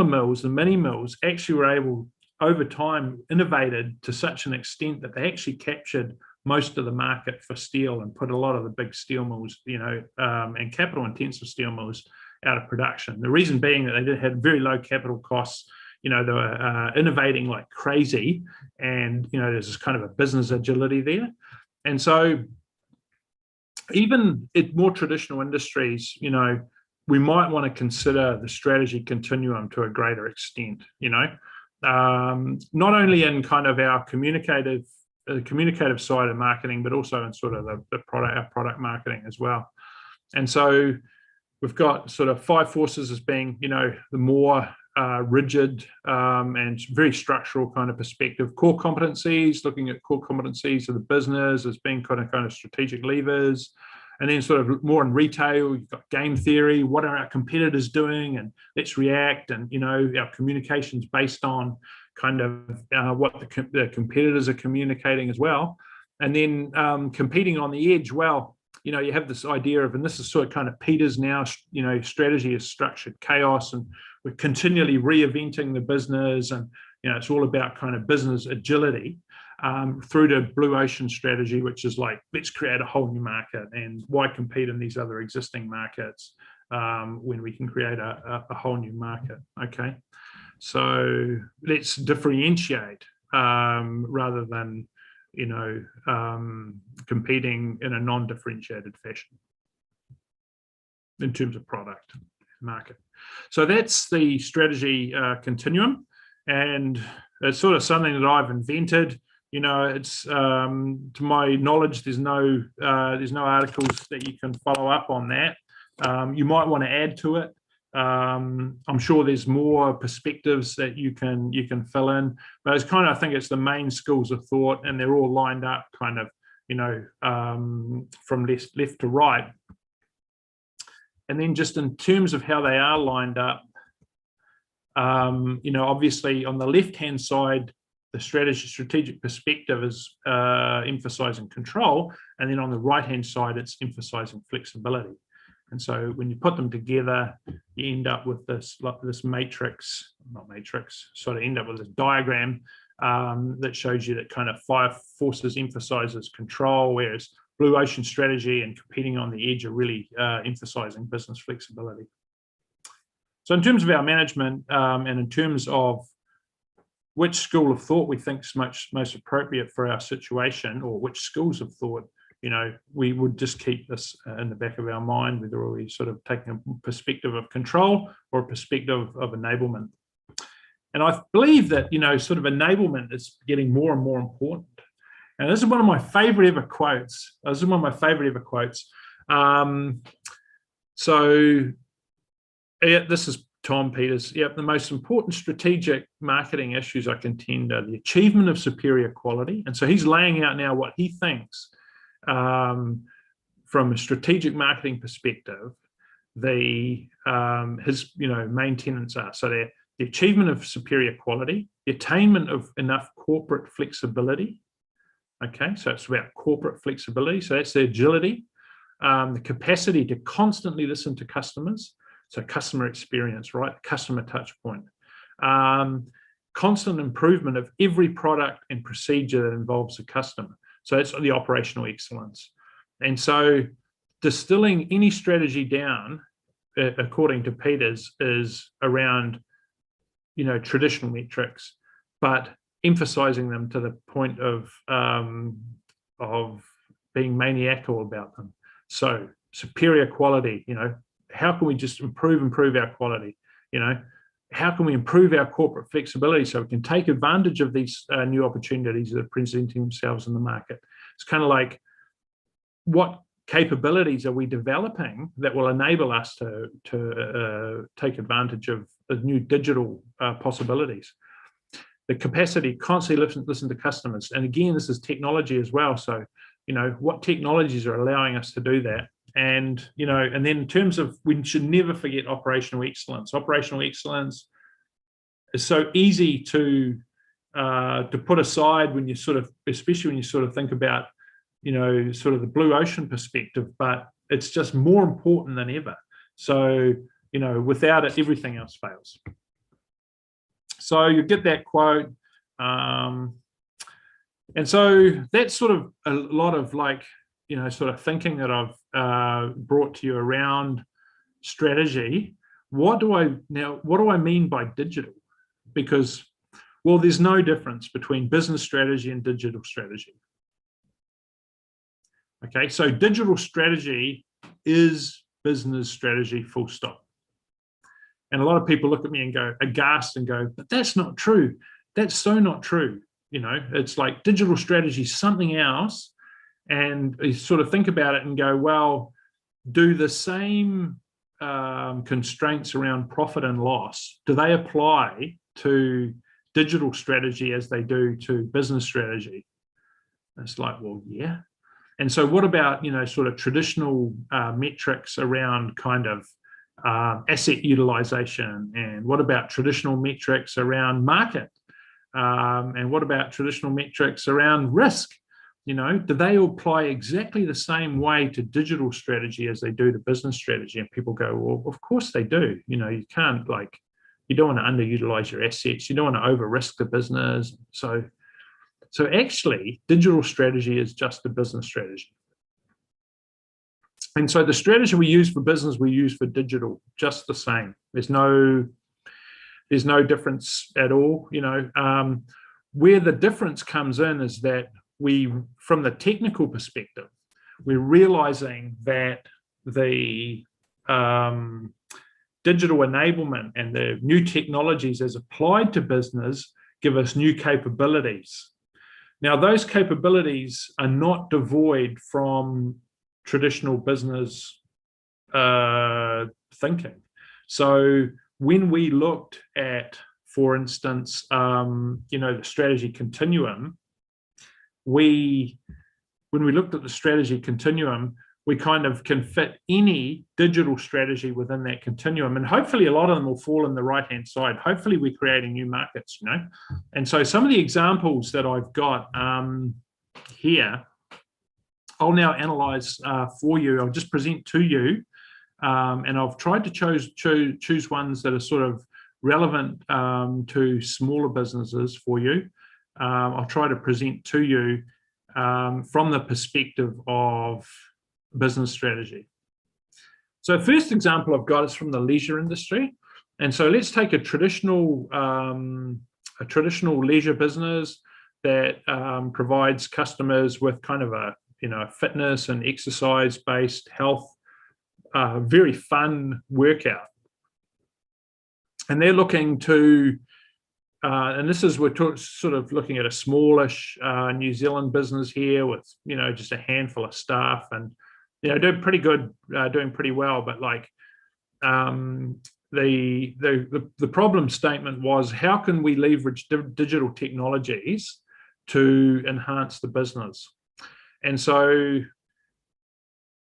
mills, the mini mills, actually were able, over time, innovated to such an extent that they actually captured most of the market for steel and put a lot of the big steel mills, you know, and capital intensive steel mills out of production. The reason being that they had very low capital costs. You know, they were innovating like crazy, and, you know, there's this kind of a business agility there. And so even in more traditional industries, you know, we might want to consider the strategy continuum to a greater extent, you know, not only in kind of our communicative side of marketing, but also in sort of our product marketing as well. And so we've got sort of 5 forces as being, you know, the more rigid and very structural kind of perspective. Core competencies, looking at core competencies of the business as being kind of strategic levers. And then sort of more in retail, you've got game theory. What are our competitors doing? And let's react. And, you know, our communication's based on kind of what the competitors are communicating as well. And then competing on the edge, well, you know, you have this idea of, and this is sort of kind of Peter's now, you know, strategy is structured chaos, and we're continually reinventing the business, and, you know, it's all about kind of business agility, through to blue ocean strategy, which is like, let's create a whole new market, and why compete in these other existing markets when we can create a whole new market. Okay, so let's differentiate rather than, you know, competing in a non-differentiated fashion in terms of product market. So that's the strategy continuum, and it's sort of something that I've invented. You know, it's to my knowledge, there's no articles that you can follow up on that. You might want to add to it. I'm sure there's more perspectives that you can fill in, but it's kind of, I think it's the main schools of thought, and they're all lined up kind of, you know, from left to right. And then just in terms of how they are lined up, you know, obviously on the left-hand side, the strategic perspective is emphasizing control, and then on the right-hand side, it's emphasizing flexibility. And so when you put them together, you end up with this matrix, not matrix, sort of end up with this diagram that shows you that kind of fire forces emphasizes control, whereas blue ocean strategy and competing on the edge are really emphasizing business flexibility. So in terms of our management and in terms of which school of thought we think is most appropriate for our situation, or which schools of thought, you know, we would just keep this in the back of our mind, whether we're sort of taking a perspective of control or a perspective of enablement. And I believe that, you know, sort of enablement is getting more and more important. And this is one of my favorite ever quotes. So yeah, this is Tom Peters. Yep, the most important strategic marketing issues I contend are the achievement of superior quality. And so he's laying out now what he thinks from a strategic marketing perspective, his main tenets are. So they're the achievement of superior quality, the attainment of enough corporate flexibility. Okay, so it's about corporate flexibility. So that's the agility, the capacity to constantly listen to customers. So customer experience, right? Customer touch point. Constant improvement of every product and procedure that involves the customer. So that's the operational excellence. And so distilling any strategy down, according to Peters, is around, you know, traditional metrics, but emphasizing them to the point of being maniacal about them. So superior quality, you know, how can we just improve our quality? You know, how can we improve our corporate flexibility so we can take advantage of these new opportunities that are presenting themselves in the market? It's kind of like, what capabilities are we developing that will enable us to take advantage of the new digital possibilities? The capacity to constantly listen to customers. And again, this is technology as well. So, you know, what technologies are allowing us to do that? And, you know, and then in terms of, we should never forget operational excellence. Operational excellence is so easy to put aside when you sort of, especially when you sort of think about, you know, sort of the blue ocean perspective, but it's just more important than ever. So, you know, without it, everything else fails. So you get that quote. And so that's sort of a lot of, like, you know, sort of thinking that I've brought to you around strategy. What do I mean by digital? Because, well, there's no difference between business strategy and digital strategy. Okay, so digital strategy is business strategy, full stop. And a lot of people look at me and go aghast and go, but that's not true. That's so not true. You know, it's like digital strategy is something else. And you sort of think about it and go, well, do the same constraints around profit and loss, do they apply to digital strategy as they do to business strategy? And it's like, well, yeah. And so what about, you know, sort of traditional metrics around kind of asset utilization? And what about traditional metrics around market? And what about traditional metrics around risk? You know, do they apply exactly the same way to digital strategy as they do to business strategy? And people go, well, of course they do. You know, you can't, like, you don't want to underutilize your assets. You don't want to over risk the business. So actually, digital strategy is just a business strategy. And so the strategy we use for business, we use for digital, just the same. There's no difference at all. You know, where the difference comes in is that we, from the technical perspective, we're realizing that the digital enablement and the new technologies as applied to business give us new capabilities. Now, those capabilities are not devoid from traditional business thinking. So when we looked at, for instance, the strategy continuum, when we looked at the strategy continuum, we kind of can fit any digital strategy within that continuum. And hopefully a lot of them will fall in the right-hand side. Hopefully we're creating new markets, And so some of the examples that I've got here, I'll now analyze for you. I'll just present to you. And I've tried to choose ones that are sort of relevant to smaller businesses for you. I'll try to present to you from the perspective of business strategy. So first example I've got is from the leisure industry. And so let's take a traditional leisure business that provides customers with kind of a fitness and exercise-based health, very fun workout. And they're looking to, and this is, we're sort of looking at a smallish New Zealand business here with, just a handful of staff, and, doing pretty good, doing pretty well. But like the problem statement was, how can we leverage digital technologies to enhance the business? And so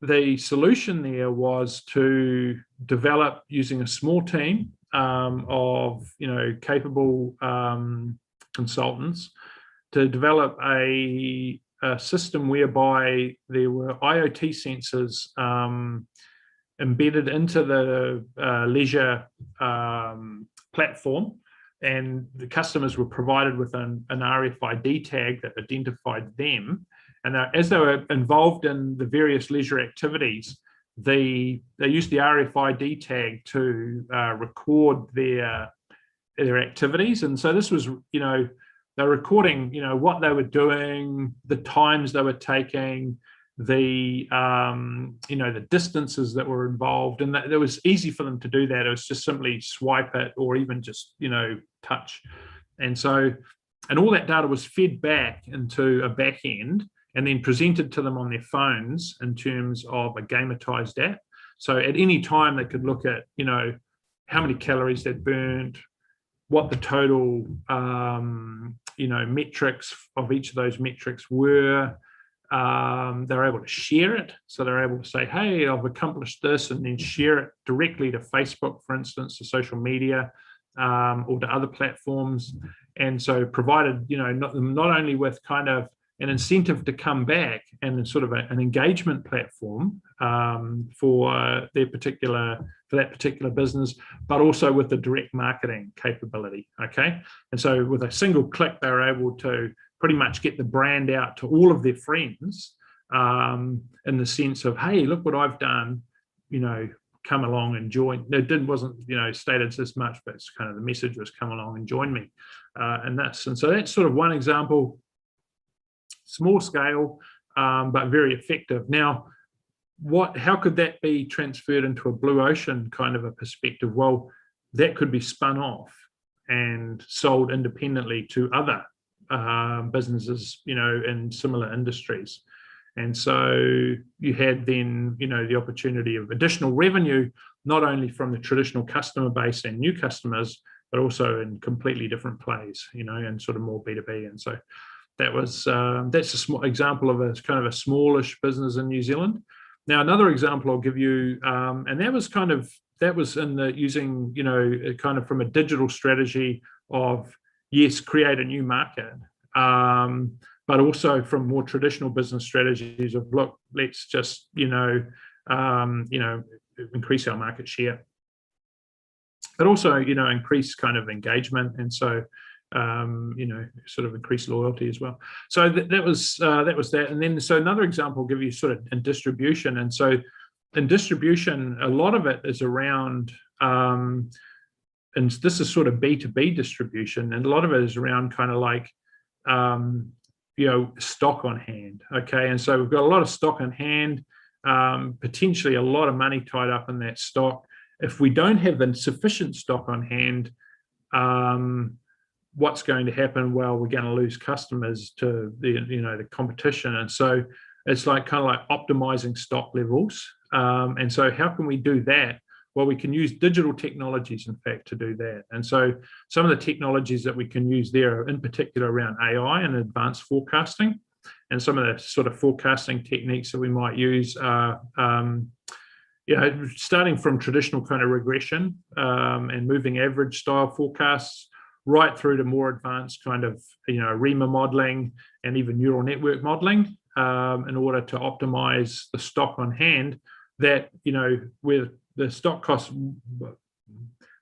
the solution there was to develop, using a small team of capable consultants, to develop a system whereby there were IoT sensors embedded into the leisure platform, and the customers were provided with an RFID tag that identified them. And as they were involved in the various leisure activities, they used the RFID tag to record their activities. And so this was, they're recording, what they were doing, the times they were taking, the distances that were involved, and that it was easy for them to do that. It was just simply swipe it, or even just, touch. And so, and all that data was fed back into a back end and then presented to them on their phones in terms of a gamatized app. So at any time they could look at, how many calories they'd burnt, what the total, metrics of each of those metrics were. They're able to share it. So they're able to say, hey, I've accomplished this, and then share it directly to Facebook, for instance, to social media, or to other platforms. And so provided, not only with kind of an incentive to come back and sort of an engagement platform for that particular business, but also with the direct marketing capability. Okay, and so with a single click, they were able to pretty much get the brand out to all of their friends, in the sense of, hey, look what I've done. Come along and join. It wasn't stated as much, but it's kind of the message was, come along and join me. And so that's sort of one example. Small scale, but very effective. Now, how could that be transferred into a blue ocean kind of a perspective? Well, that could be spun off and sold independently to other businesses, in similar industries. And so you had then, the opportunity of additional revenue, not only from the traditional customer base and new customers, but also in completely different plays, and sort of more B2B. And so that's a small example of a kind of a smallish business in New Zealand. Now, another example I'll give you, and that was in the using, kind of from a digital strategy of, yes, create a new market, but also from more traditional business strategies of, look, let's just, increase our market share, but also, increase kind of engagement. And so, sort of increase loyalty as well. So that was that. And then, so another example I'll give you sort of in distribution. And so in distribution, a lot of it is around, and this is sort of B2b distribution, and a lot of it is around kind of like, stock on hand. Okay. And so we've got a lot of stock on hand, potentially a lot of money tied up in that stock. If we don't have the sufficient stock on hand, what's going to happen? Well, we're going to lose customers to the competition. And so it's like kind of like optimizing stock levels. And so how can we do that? Well, we can use digital technologies, in fact, to do that. And so some of the technologies that we can use there are in particular around AI and advanced forecasting. And some of the sort of forecasting techniques that we might use are, starting from traditional kind of regression and moving average style forecasts right through to more advanced kind of, REMA modeling and even neural network modeling in order to optimize the stock on hand that, where the stock costs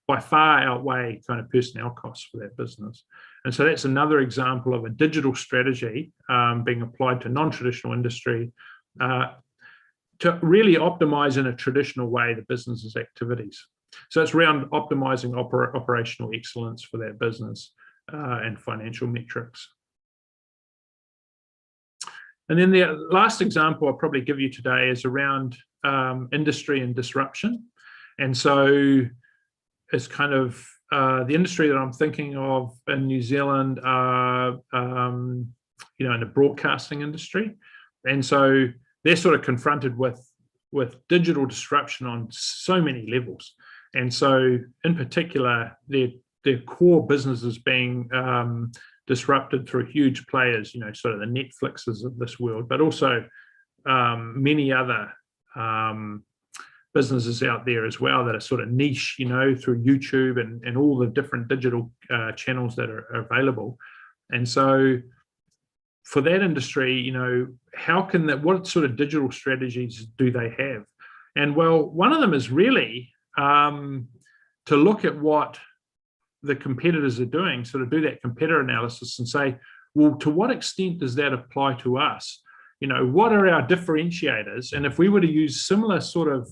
by far outweigh kind of personnel costs for that business. And so that's another example of a digital strategy being applied to non-traditional industry to really optimize in a traditional way the business's activities. So it's around optimizing operational excellence for that business and financial metrics. And then the last example I'll probably give you today is around industry and disruption. And so it's kind of the industry that I'm thinking of in New Zealand, in the broadcasting industry. And so they're sort of confronted with digital disruption on so many levels. And so in particular, their core businesses being disrupted through huge players, sort of the Netflixes of this world, but also many other businesses out there as well that are sort of niche, through YouTube and all the different digital channels that are available. And so for that industry, what sort of digital strategies do they have? And well, one of them is really to look at what the competitors are doing, sort of do that competitor analysis and say, well, to what extent does that apply to us? What are our differentiators? And if we were to use similar sort of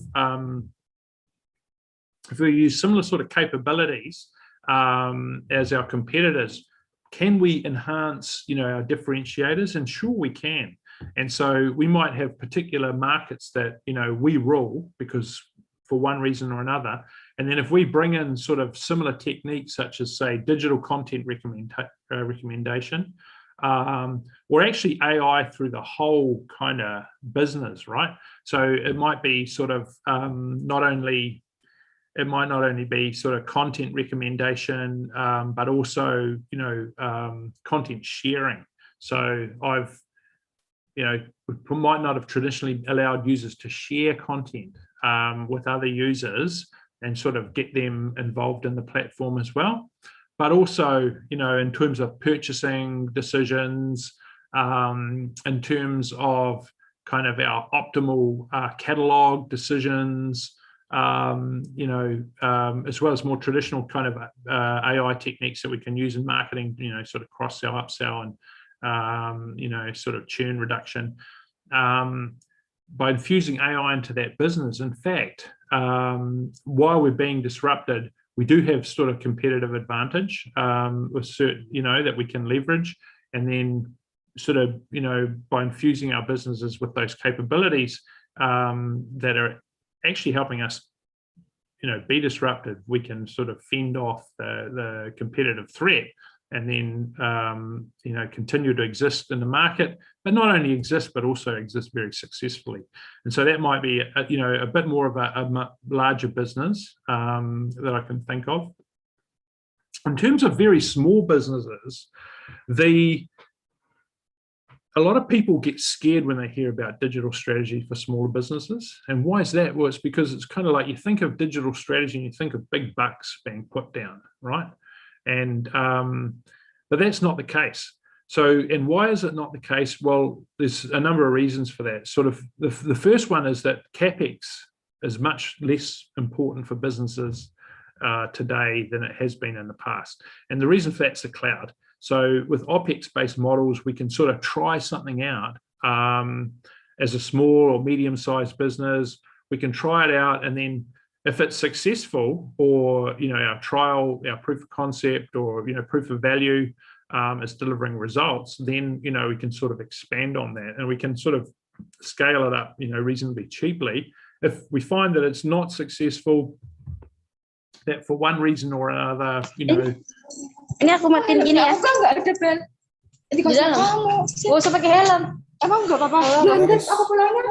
capabilities as our competitors, can we enhance, our differentiators? And sure, we can. And so we might have particular markets that, we rule because for one reason or another. And then if we bring in sort of similar techniques, such as say digital content recommendation, or actually AI through the whole kind of business, right? So it might be sort of it might not only be sort of content recommendation, but also, content sharing. So we might not have traditionally allowed users to share content with other users and sort of get them involved in the platform as well. But also, in terms of purchasing decisions, in terms of kind of our optimal catalog decisions, as well as more traditional kind of AI techniques that we can use in marketing, sort of cross-sell, upsell, and, sort of churn reduction. By infusing AI into that business, in fact, while we're being disrupted, we do have sort of competitive advantage with certain, that we can leverage. And then sort of, by infusing our businesses with those capabilities that are actually helping us, be disrupted, we can sort of fend off the competitive threat and then, continue to exist in the market, but not only exist, but also exist very successfully. And so that might be, a bit more of a larger business that I can think of. In terms of very small businesses, a lot of people get scared when they hear about digital strategy for smaller businesses. And why is that? Well, it's because it's kind of like you think of digital strategy and you think of big bucks being put down, right? And but that's not the case. So, and why is it not the case? Well, there's a number of reasons for that. Sort of the first one is that CapEx is much less important for businesses today than it has been in the past. And the reason for that's the cloud. So with OpEx-based models, we can sort of try something out as a small or medium-sized business. We can try it out, and then if it's successful, or our trial, our proof of concept, or proof of value is delivering results, then we can sort of expand on that, and we can sort of scale it up, reasonably cheaply. If we find that it's not successful, that for one reason or another, Ini aku matiin gini ya. Enggak ada bel. Di Di dalam. kamu. Gak usah pakai helm. Emang enggak apa-apa. Lanjut, aku pulangnya.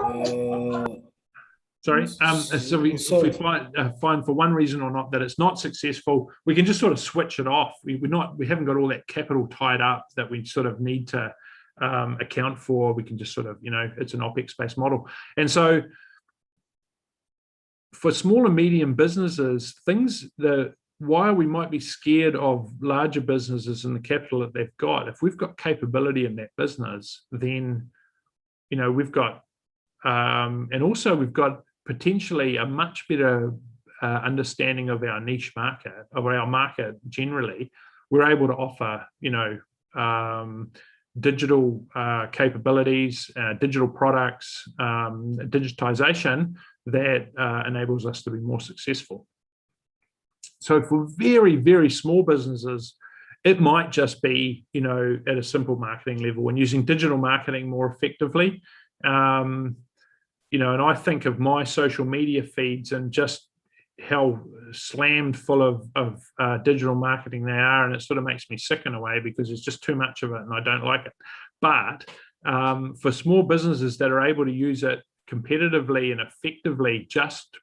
Sorry. So if we find for one reason or not that it's not successful, we can just sort of switch it off. We haven't got all that capital tied up that we sort of need to account for. We can just sort of, it's an OPEX-based model. And so for small and medium businesses, why we might be scared of larger businesses and the capital that they've got, if we've got capability in that business, then, we've got, and also we've got potentially a much better understanding of our niche market, of our market generally. We're able to offer, digital capabilities, digital products, digitization that enables us to be more successful. So for very, very small businesses, it might just be, at a simple marketing level and using digital marketing more effectively. And I think of my social media feeds and just how slammed full of digital marketing they are, and it sort of makes me sick in a way because it's just too much of it and I don't like it. But for small businesses that are able to use it competitively and effectively, just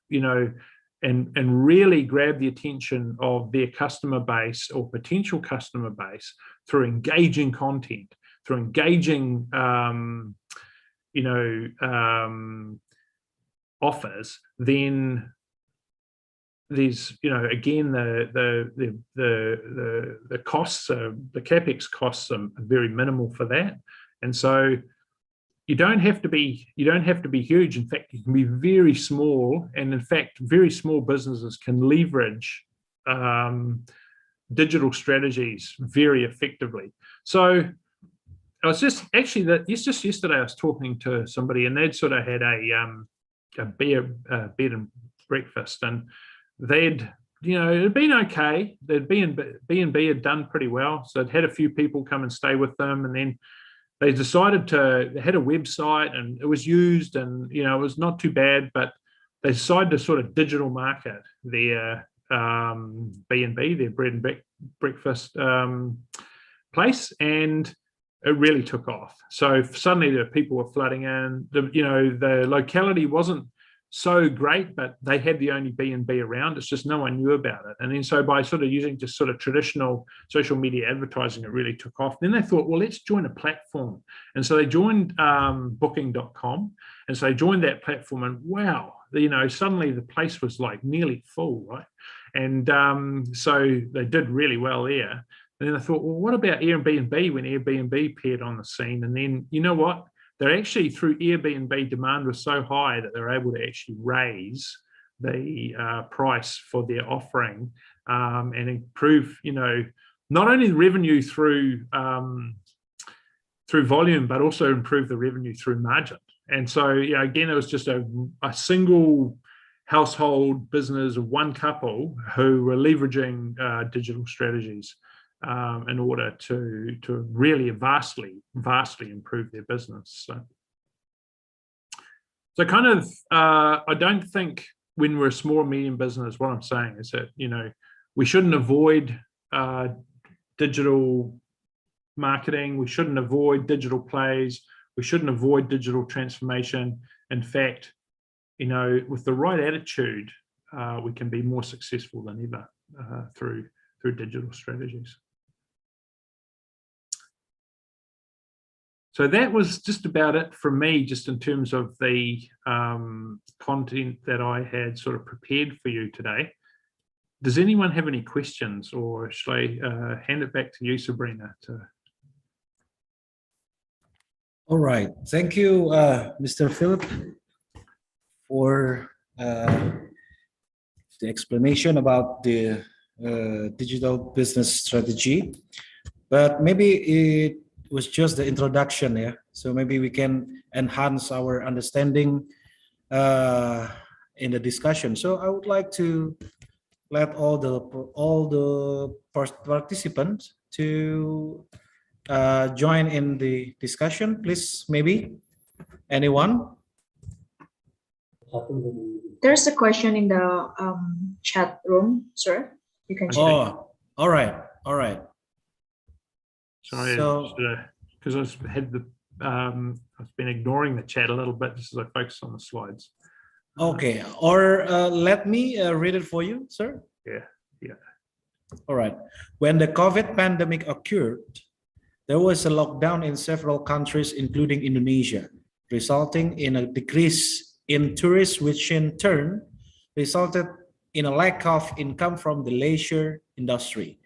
and really grab the attention of their customer base or potential customer base through engaging content, through engaging offers, then there's again the costs, the capex costs are very minimal for that, and so you don't have to be huge. In fact, you can be very small, and in fact, very small businesses can leverage digital strategies very effectively. So I was just yesterday I was talking to somebody, and they'd sort of had a bed and breakfast, and they'd it had been okay. They'd B&B had done pretty well, so they'd had a few people come and stay with them, and then they decided they had a website and it was used, and it was not too bad, but they decided to sort of digital market their B&B, their bread and breakfast place, and it really took off. So suddenly the people were flooding in. The locality wasn't so great, but they had the only B&B around. It's just no one knew about it. And then so by sort of using just sort of traditional social media advertising, it really took off. Then they thought, well, let's join a platform. And so they joined booking.com. And so they joined that platform, and wow, suddenly the place was like nearly full, right? And so they did really well there. And then I thought, well, what about Airbnb when Airbnb appeared on the scene? And then, you know what? They're actually, through Airbnb, demand was so high that they're able to actually raise the price for their offering and improve, not only the revenue through volume, but also improve the revenue through margin. And so, again, it was just a single household business of one couple who were leveraging digital strategies in order to really vastly improve their business. So kind of, I don't think when we're a small or medium business, what I'm saying is that, we shouldn't avoid digital marketing. We shouldn't avoid digital plays. We shouldn't avoid digital transformation. In fact, with the right attitude, we can be more successful than ever through digital strategies. So that was just about it from me, just in terms of the content that I had sort of prepared for you today. Does anyone have any questions, or should I hand it back to you, Sabrina? All right. Thank you, Mr. Philip, for the explanation about the digital business strategy. But maybe it was just the introduction, yeah. So maybe we can enhance our understanding in the discussion. So I would like to let all the participants to join in the discussion, please. Maybe anyone? There's a question in the chat room, sir. You can check. Oh, all right. Sorry, So, because I've had the I've been ignoring the chat a little bit just as I focus on the slides. okay, or let me read it for you, sir. Yeah. All right. When the COVID pandemic occurred, there was a lockdown in several countries, including Indonesia, resulting in a decrease in tourists, which in turn resulted in a lack of income from the leisure industry.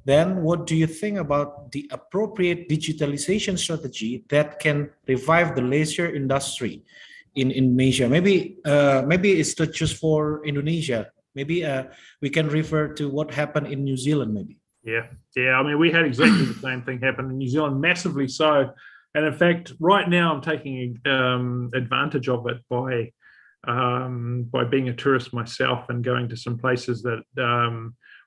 Then what do you think about the appropriate digitalization strategy that can revive the leisure industry in Indonesia? Maybe it's not just for Indonesia. Maybe we can refer to what happened in New Zealand, maybe. Yeah. I mean, we had exactly the same thing happen in New Zealand, massively so. And in fact, right now I'm taking advantage of it by being a tourist myself and going to some places that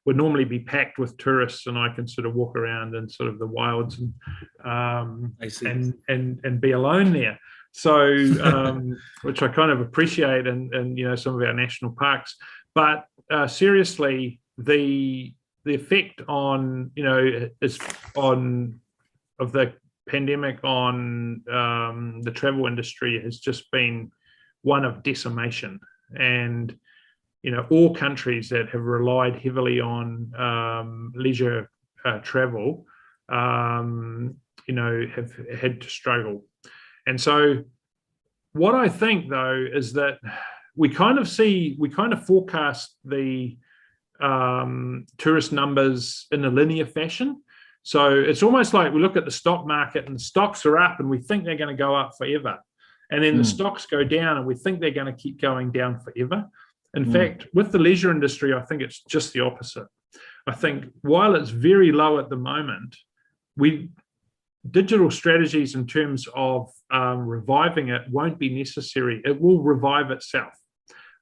would normally be packed with tourists, and I can sort of walk around in sort of the wilds and I see. and be alone there. So which I kind of appreciate, and you know, some of our national parks. But seriously, the effect on, you know, of the pandemic on the travel industry has just been one of decimation. And you know, all countries that have relied heavily on leisure travel, you know, have had to struggle. And so what I think, though, is that we kind of forecast the tourist numbers in a linear fashion. So it's almost like we look at the stock market and the stocks are up and we think they're going to go up forever. And then the stocks go down and we think they're going to keep going down forever. In fact, with the leisure industry, I think it's just the opposite. I think while it's very low at the moment, digital strategies in terms of reviving it won't be necessary. It will revive itself.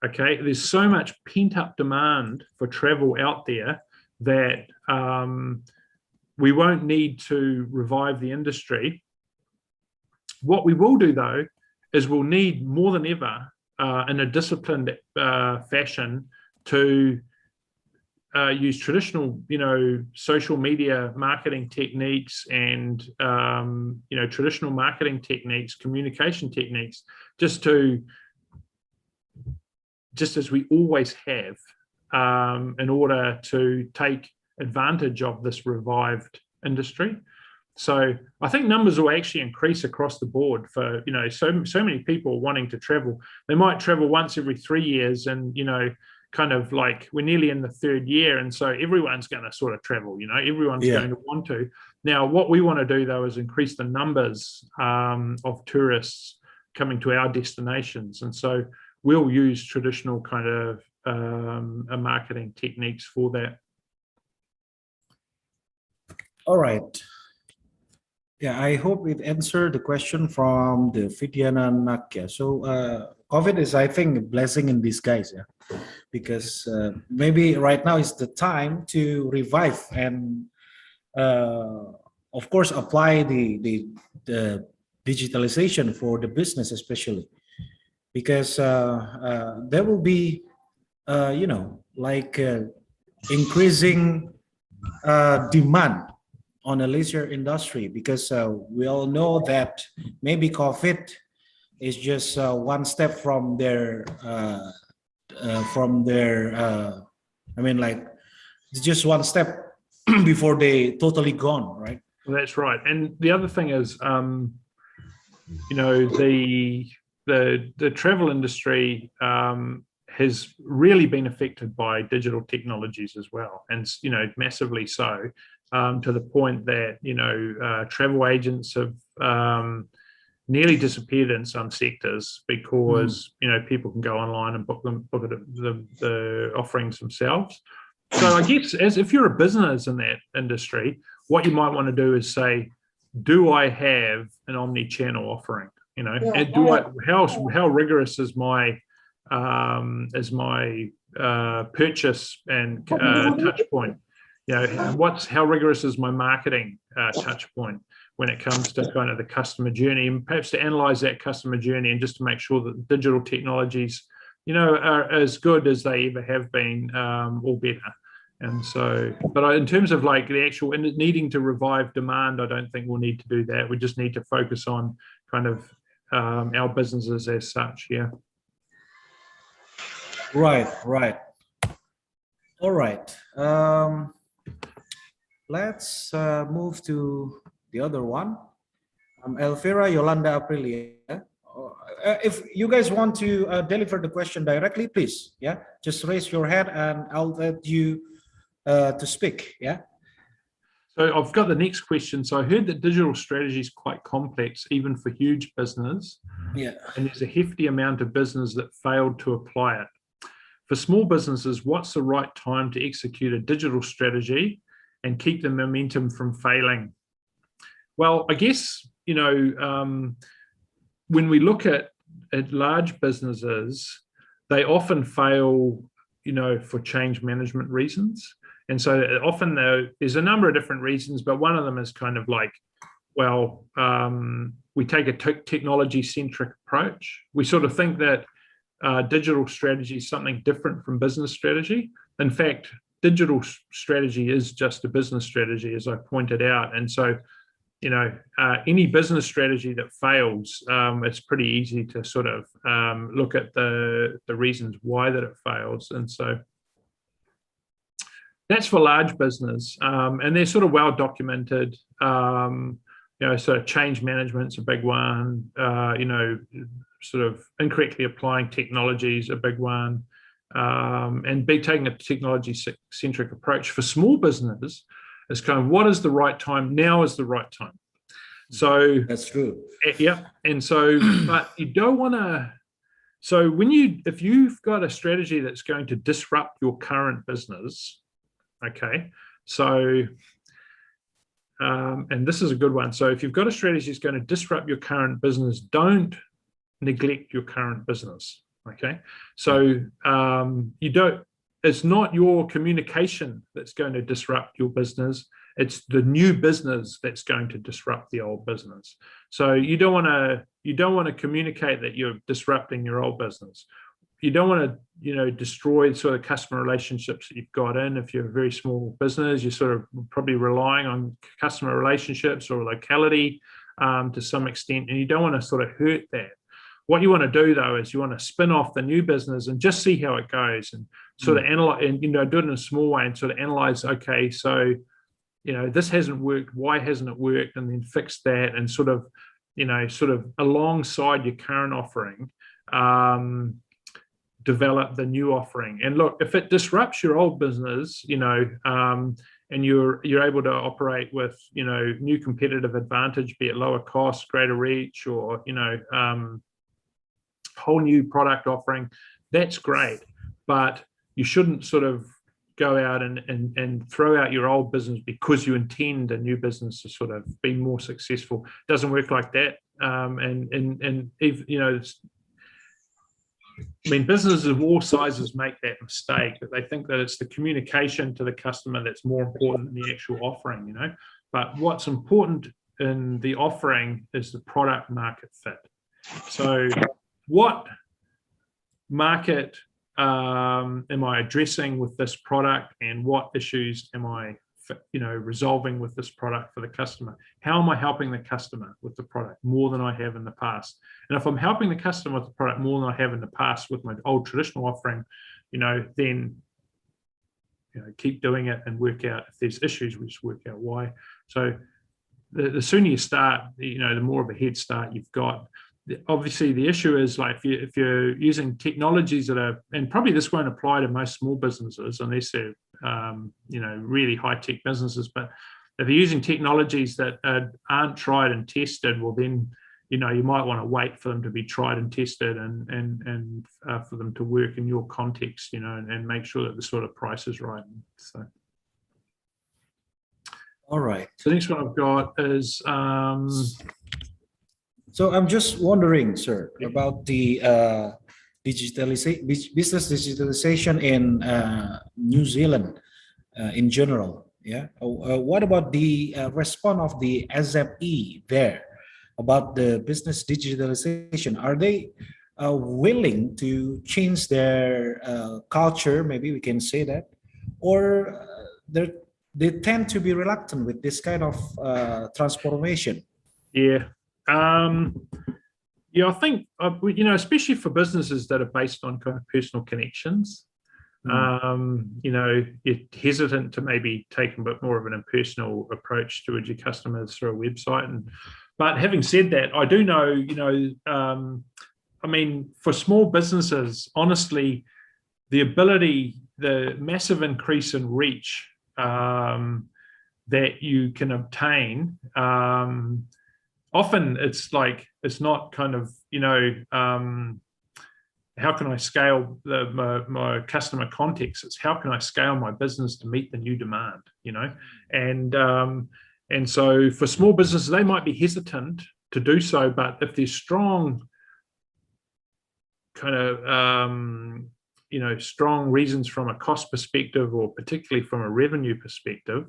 Okay, there's so much pent-up demand for travel out there that we won't need to revive the industry. What we will do, though, is we'll need more than ever in a disciplined fashion to use traditional, you know, social media marketing techniques and, you know, traditional marketing techniques, communication techniques, just as we always have, in order to take advantage of this revived industry. So I think numbers will actually increase across the board for, you know, so many people wanting to travel. They might travel once every 3 years, and, you know, kind of like we're nearly in the 3rd year. And so everyone's going to sort of travel, you know, everyone's going to want to. Now, what we want to do, though, is increase the numbers of tourists coming to our destinations. And so we'll use traditional kind of marketing techniques for that. All right. Yeah, I hope it answered the question from the Vidyana Nakya. So COVID is, I think, a blessing in disguise, yeah, because maybe right now is the time to revive and, of course, apply the digitalization for the business, especially because there will be, you know, like increasing demand on the leisure industry, because we all know that maybe COVID is just one step from their I mean, like, it's just one step before they totally gone, right? Well, that's right. And the other thing is, you know, the travel industry has really been affected by digital technologies as well, and, you know, massively so, to the point that, you know, travel agents have nearly disappeared in some sectors because, you know, people can go online and book the offerings themselves. So I guess, as if you're a business in that industry, what you might want to do is say, do I have an omni-channel offering? You know, and do I, how rigorous is my purchase and touch point? You know, how rigorous is my marketing touch point when it comes to kind of the customer journey, and perhaps to analyze that customer journey and just to make sure that digital technologies, you know, are as good as they ever have been, or better. And so, but in terms of like the actual needing to revive demand, I don't think we'll need to do that. We just need to focus on kind of our businesses as such. Yeah. Right. All right. Let's move to the other one. Elvira Yolanda Aprilia. If you guys want to deliver the question directly, please, yeah, just raise your hand and I'll let you to speak, yeah. So I've got the next question. So I heard that digital strategy is quite complex, even for huge business. Yeah. And there's a hefty amount of business that failed to apply it. For small businesses, what's the right time to execute a digital strategy and keep the momentum from failing? Well, I guess, you know, when we look at large businesses, they often fail, you know, for change management reasons. And so often there's a number of different reasons, but one of them is kind of like, well, we take a technology-centric approach. We sort of think that digital strategy is something different from business strategy. In fact, digital strategy is just a business strategy, as I pointed out. And so, you know, any business strategy that fails, it's pretty easy to sort of look at the reasons why that it fails. And so that's for large business, and they're sort of well documented. You know, so change management's a big one. You know, sort of incorrectly applying technology is a big one, and taking a technology-centric approach. For small business, it's kind of what is the right time? Now is the right time. So that's true. Yeah, and so, but you don't want to. So if you've got a strategy that's going to disrupt your current business, okay. So, and this is a good one. So if you've got a strategy that's going to disrupt your current business, don't neglect your current business. Okay. So it's not your communication that's going to disrupt your business. It's the new business that's going to disrupt the old business. So you don't want to communicate that you're disrupting your old business. You don't want to, you know, destroy sort of customer relationships that you've got in. If you're a very small business, you're sort of probably relying on customer relationships or locality to some extent, and you don't want to sort of hurt that. What you want to do, though, is you want to spin off the new business and just see how it goes, and sort of analyze, and, you know, do it in a small way and sort of analyze. Okay, so, you know, this hasn't worked. Why hasn't it worked? And then fix that, and sort of, you know, sort of alongside your current offering, develop the new offering. And look, if it disrupts your old business, you know, and you're able to operate with, you know, new competitive advantage, be it lower cost, greater reach, or, you know, whole new product offering, that's great. But you shouldn't sort of go out and throw out your old business because you intend a new business to sort of be more successful. It doesn't work like that. And if, you know, I mean, businesses of all sizes make that mistake, that they think that it's the communication to the customer that's more important than the actual offering, you know. But what's important in the offering is the product market fit. So what market am I addressing with this product, and what issues am I, you know, resolving with this product for the customer? How am I helping the customer with the product more than I have in the past? And if I'm helping the customer with the product more than I have in the past with my old traditional offering, you know, then, you know, keep doing it and work out if there's issues, we just work out why. So the sooner you start, you know, the more of a head start you've got. Obviously, the issue is, like, if you're using technologies that are, and probably this won't apply to most small businesses unless they're, you know, really high-tech businesses, but if you're using technologies that aren't tried and tested, well, then, you know, you might want to wait for them to be tried and tested, and for them to work in your context, you know, and make sure that the sort of price is right. So, all right. So the next one I've got is. So I'm just wondering, sir, about the business digitalization in New Zealand in general. Yeah. What about the response of the SME there about the business digitalization? Are they willing to change their culture? Maybe we can say that, or they tend to be reluctant with this kind of transformation. Yeah. Yeah, I think, especially for businesses that are based on kind of personal connections, you're hesitant to maybe take a bit more of an impersonal approach towards your customers through a website. But having said that, I do know, for small businesses, honestly, the massive increase in reach that you can obtain, often it's not kind of, how can I scale my customer context? It's how can I scale my business to meet the new demand, and so for small businesses, they might be hesitant to do so, but if there's strong kind of, strong reasons from a cost perspective, or particularly from a revenue perspective,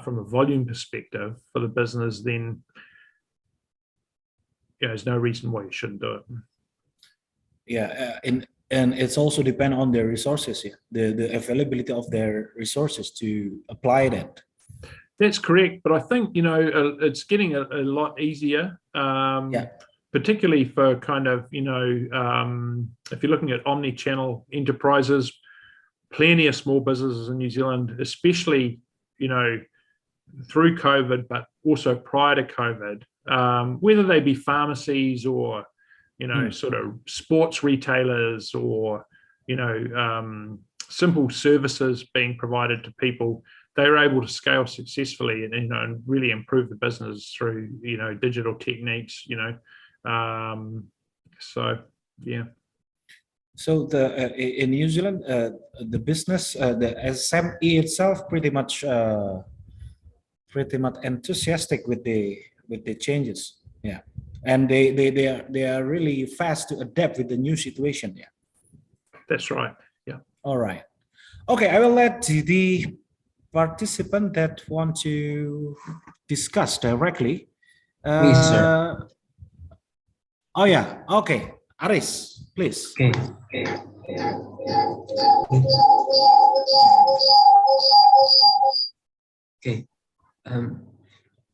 from a volume perspective for the business, then there's no reason why you shouldn't do it. Yeah, and it's also depend on their resources, the availability of their resources to apply that. That's correct, but I think it's getting a lot easier, particularly for kind of if you're looking at omni-channel enterprises, plenty of small businesses in New Zealand, especially through COVID, but also prior to COVID, whether they be pharmacies or sort of sports retailers or simple services being provided to people, they were able to scale successfully and really improve the business through digital techniques. So yeah. So in New Zealand, the business, the SME itself, pretty much enthusiastic with the changes. Yeah, and they are really fast to adapt with the new situation. Yeah, that's right. Yeah. All right. Okay, I will let the participant that want to discuss directly. Me, sir. Oh yeah. Okay, Aris, please. Okay.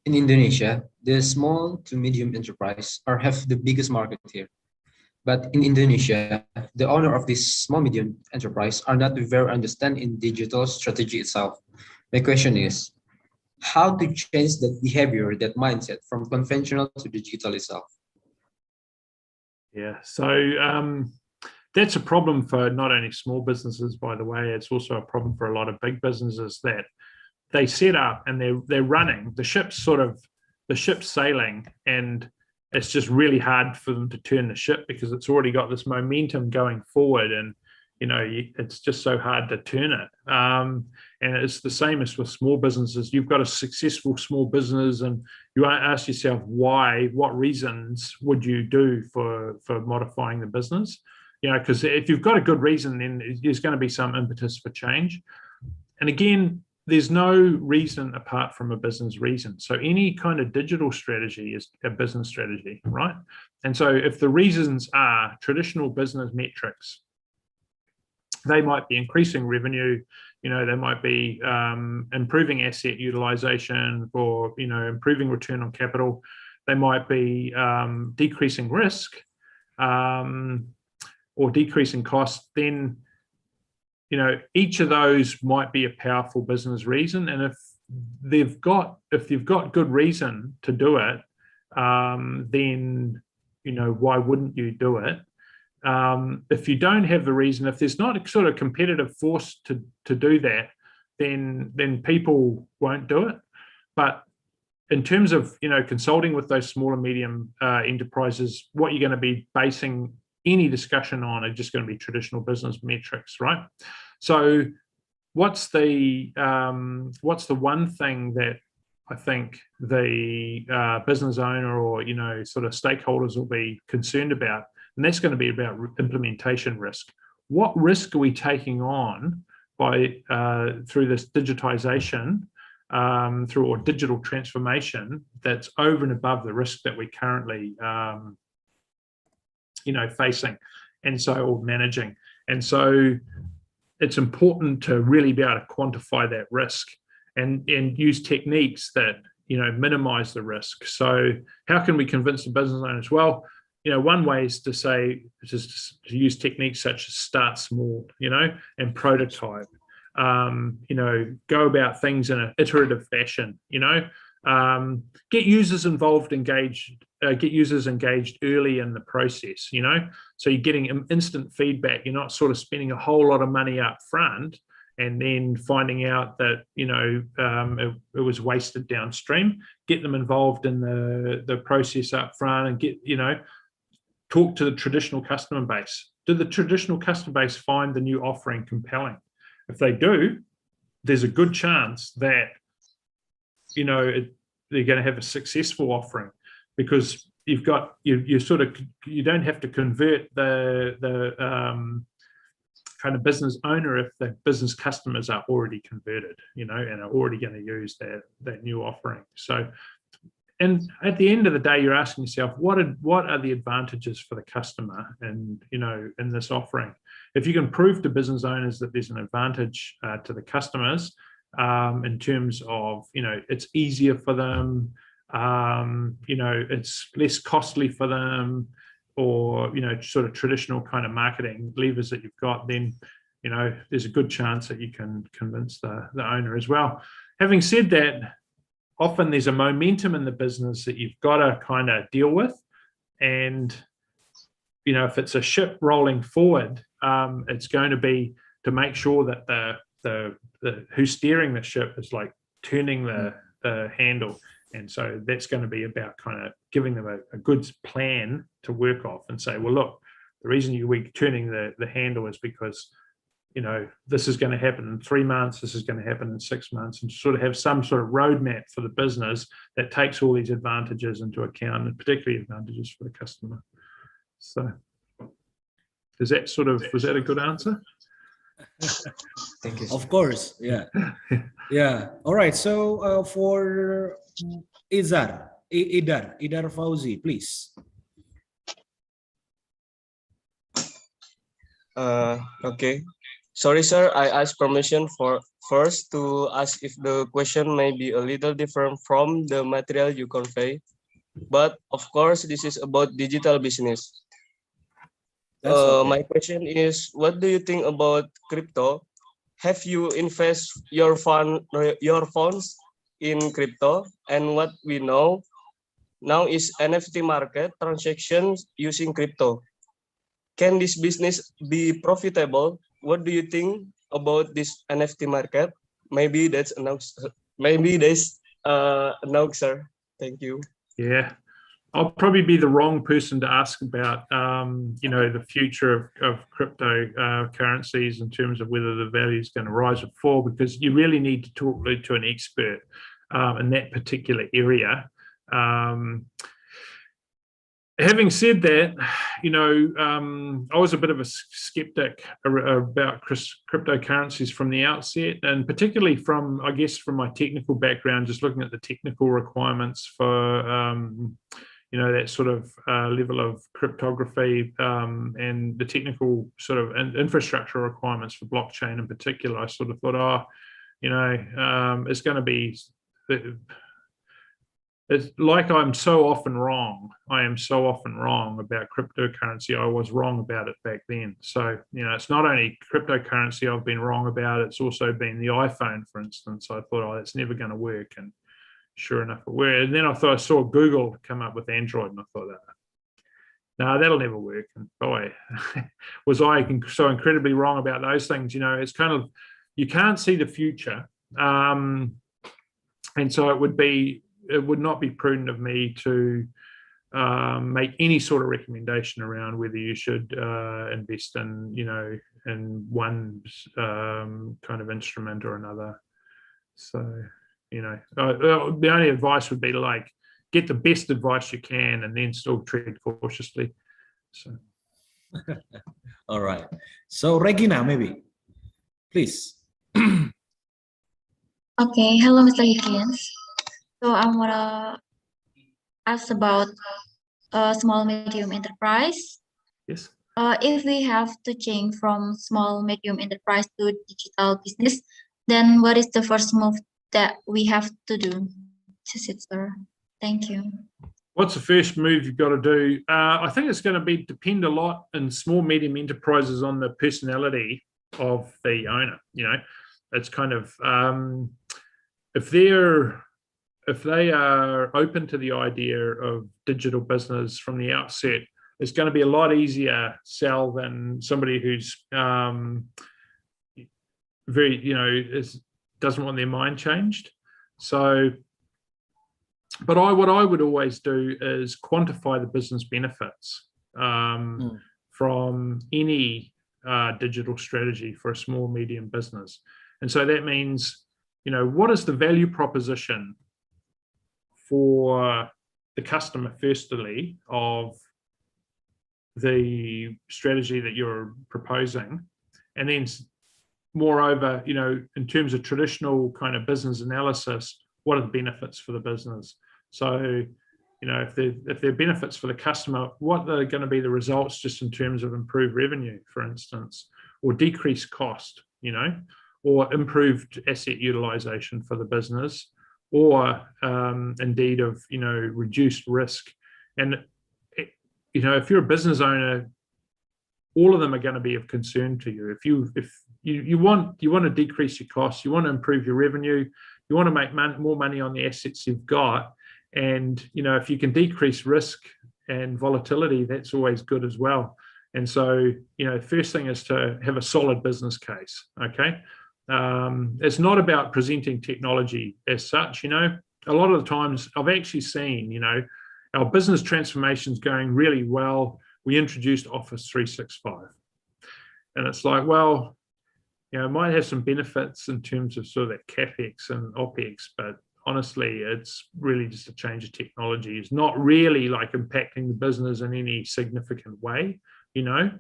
In Indonesia, the small to medium enterprise have the biggest market here. But in Indonesia, the owner of this small medium enterprise are not very understand in digital strategy itself. My question is, how to change that behavior, that mindset from conventional to digital itself? Yeah, so that's a problem for not only small businesses, by the way, it's also a problem for a lot of big businesses that they set up and they're running, the ship's sailing, and it's just really hard for them to turn the ship because it's already got this momentum going forward, and it's just so hard to turn it. And it's the same as with small businesses. You've got a successful small business and you ask yourself why, what reasons would you do for modifying the business? Because if you've got a good reason, then there's going to be some impetus for change. And again, there's no reason apart from a business reason. So any kind of digital strategy is a business strategy, right? And so if the reasons are traditional business metrics, they might be increasing revenue, they might be improving asset utilization, or improving return on capital. They might be decreasing risk or decreasing cost. Then each of those might be a powerful business reason. And if you've got good reason to do it, then why wouldn't you do it? If you don't have the reason, if there's not a sort of competitive force to do that, then people won't do it. But in terms of consulting with those small and medium enterprises, what you're going to be basing any discussion on are just going to be traditional business metrics, right? So what's the one thing that I think the business owner or sort of stakeholders will be concerned about? And that's going to be about implementation risk. What risk are we taking on by through this digitization, through digital transformation, that's over and above the risk that we currently facing, and so or managing? And so it's important to really be able to quantify that risk and use techniques that, you know, minimize the risk. So how can we convince the business owners? Well, you know, one way is to say, just to use techniques such as start small, you know, and prototype, you know, go about things in an iterative fashion, you know, get users involved, get users engaged early in the process, you know, so you're getting instant feedback. You're not sort of spending a whole lot of money up front and then finding out that, you know, it was wasted downstream. Get them involved in the process up front and get, you know, talk to the traditional customer base. Do the traditional customer base find the new offering compelling? If they do, there's a good chance that, you know, they're going to have a successful offering, because you've got, you sort of, you don't have to convert the kind of business owner if the business customers are already converted, you know, and are already going to use that new offering. So, and at the end of the day, you're asking yourself, what are the advantages for the customer, and, you know, in this offering? If you can prove to business owners that there's an advantage to the customers in terms of, you know, it's easier for them, you know, it's less costly for them, or, you know, sort of traditional kind of marketing levers that you've got, then, you know, there's a good chance that you can convince the owner as well. Having said that, often there's a momentum in the business that you've got to kind of deal with. And, you know, if it's a ship rolling forward, it's going to be to make sure that the who's steering the ship is like turning the handle. And so that's going to be about kind of giving them a good plan to work off and say, well, look, the reason we're turning the handle is because, you know, this is going to happen in 3 months, this is going to happen in 6 months, and sort of have some sort of roadmap for the business that takes all these advantages into account, and particularly advantages for the customer. So is that sort of, was that a good answer? Thank you. Of course, yeah. Yeah. All right. So for Idar Fauzi, please. Okay. Sorry, sir. I asked permission for first to ask if the question may be a little different from the material you convey, but of course, this is about digital business. Okay. My question is, what do you think about crypto? Have you invest your funds in crypto? And what we know now is NFT market transactions using crypto. Can this business be profitable? What do you think about this NFT market? Maybe that's announced. Maybe there's announced, sir. Thank you. Yeah, I'll probably be the wrong person to ask about, you know, the future of cryptocurrencies in terms of whether the value is going to rise or fall, because you really need to talk to an expert in that particular area. Having said that, you know, I was a bit of a skeptic about cryptocurrencies from the outset, and particularly from, I guess, from my technical background, just looking at the technical requirements for, you know, that sort of level of cryptography and the technical sort of infrastructure requirements for blockchain in particular. I sort of thought, oh, you know, it's going to be, it's like I'm so often wrong. I am so often wrong about cryptocurrency. I was wrong about it back then. So, you know, it's not only cryptocurrency I've been wrong about, it's also been the iPhone, for instance. I thought, oh, it's never going to work. And sure enough, it worked. And then I thought I saw Google come up with Android, and I thought, no, that'll never work. And boy, was I so incredibly wrong about those things. You know, it's kind of, you can't see the future. And so it would not be prudent of me to make any sort of recommendation around whether you should invest in, you know, in one kind of instrument or another. So, you know, the only advice would be to, like, get the best advice you can and then still tread cautiously. So. All right. So Regina, maybe, please. Okay, hello, Mr. Higgins. So I want to ask about small medium enterprise. Yes. If we have to change from small, medium enterprise to digital business, then what is the first move that we have to do? That's it, sir. Thank you. What's the first move you've got to do? I think it's going to depend a lot in small, medium enterprises on the personality of the owner. You know, it's kind of if they are open to the idea of digital business from the outset, it's going to be a lot easier sell than somebody who's very, you know, doesn't want their mind changed. So, but what I would always do is quantify the business benefits from any digital strategy for a small, medium business. And so that means, you know, what is the value proposition for the customer, firstly, of the strategy that you're proposing, and then moreover, you know, in terms of traditional kind of business analysis, what are the benefits for the business? So, you know, if they're benefits for the customer, what are going to be the results just in terms of improved revenue, for instance, or decreased cost, you know, or improved asset utilization for the business, or indeed of, you know, reduced risk. And you know, if you're a business owner, all of them are going to be of concern to you. If you want to decrease your costs, you want to improve your revenue, you want to make more money on the assets you've got, and you know, if you can decrease risk and volatility, that's always good as well. And so, you know, first thing is to have a solid business case. Okay, it's not about presenting technology as such. You know, a lot of the times I've actually seen, you know, our business transformation is going really well. We introduced Office 365. And it's like, well, you know, it might have some benefits in terms of sort of that CapEx and OpEx, but honestly, it's really just a change of technology. It's not really like impacting the business in any significant way, you know.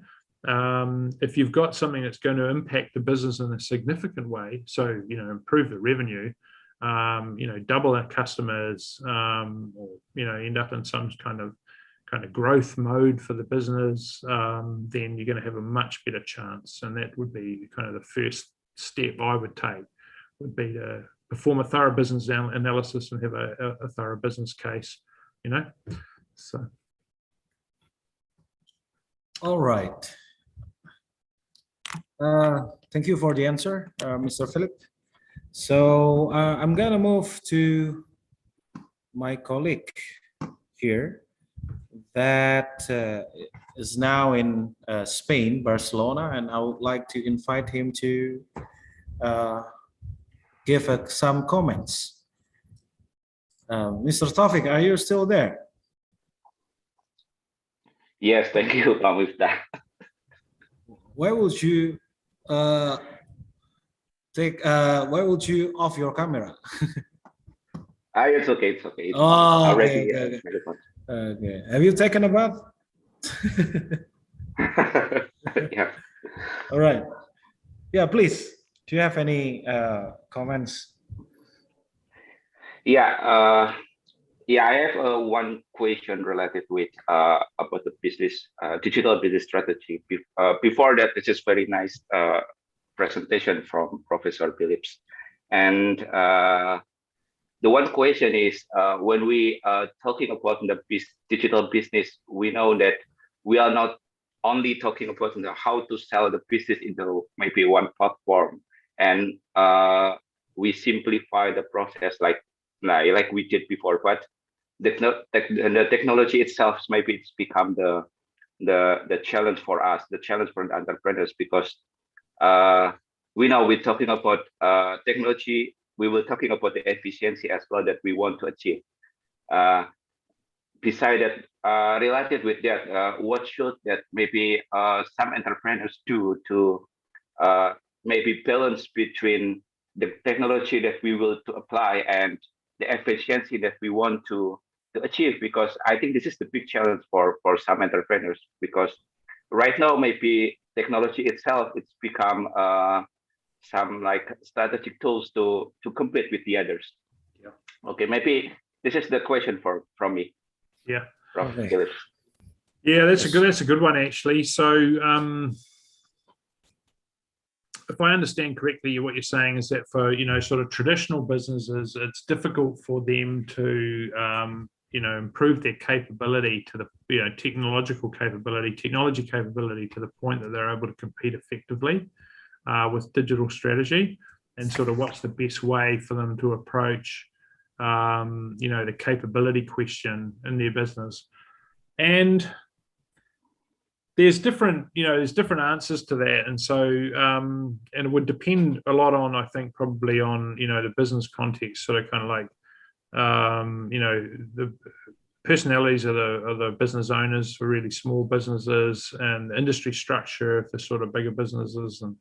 If you've got something that's going to impact the business in a significant way, so, you know, improve the revenue, you know, double our customers, or, you know, end up in some kind of growth mode for the business, then you're going to have a much better chance. And that would be kind of the first step I would take, would be to perform a thorough business analysis and have a thorough business case, you know. So. All right. Thank you for the answer, Mr. Philip. So I'm gonna move to my colleague here that is now in Spain, Barcelona, and I would like to invite him to give some comments. Mr. Taufik, are you still there? Yes, thank you, Pak Miftah. Why would you why would you off your camera? It's okay, it's okay. It's already okay. Have you taken a bath? Yeah. All right. Yeah, please. Do you have any comments? Yeah. Yeah, I have one question related with about the business, digital business strategy. Before that, it's just very nice presentation from Professor Phillips. And the one question is, when we are talking about the digital business, we know that we are not only talking about how to sell the business into maybe one platform, and we simplify the process like we did before. But the technology itself, maybe it's become the challenge for us, the challenge for the entrepreneurs, because we know we're talking about technology. We were talking about the efficiency as well that we want to achieve. Besides that, related with that, what should that maybe some entrepreneurs do to maybe balance between the technology that we will to apply and the efficiency that we want to achieve? Because I think this is the big challenge for some entrepreneurs, because right now maybe technology itself, it's become some like strategic tools to compete with the others. Yeah. Okay, maybe this is the question from me. Yeah. Okay. Yeah, that's a good one actually. So if I understand correctly, what you're saying is that for sort of traditional businesses, it's difficult for them to improve their capability to the technology capability to the point that they're able to compete effectively with digital strategy, and sort of what's the best way for them to approach the capability question in their business. And there's different answers to that, and so and it would depend a lot on, I think, probably on the business context, sort of kind of like the personalities of the business owners for really small businesses, and the industry structure for sort of bigger businesses, and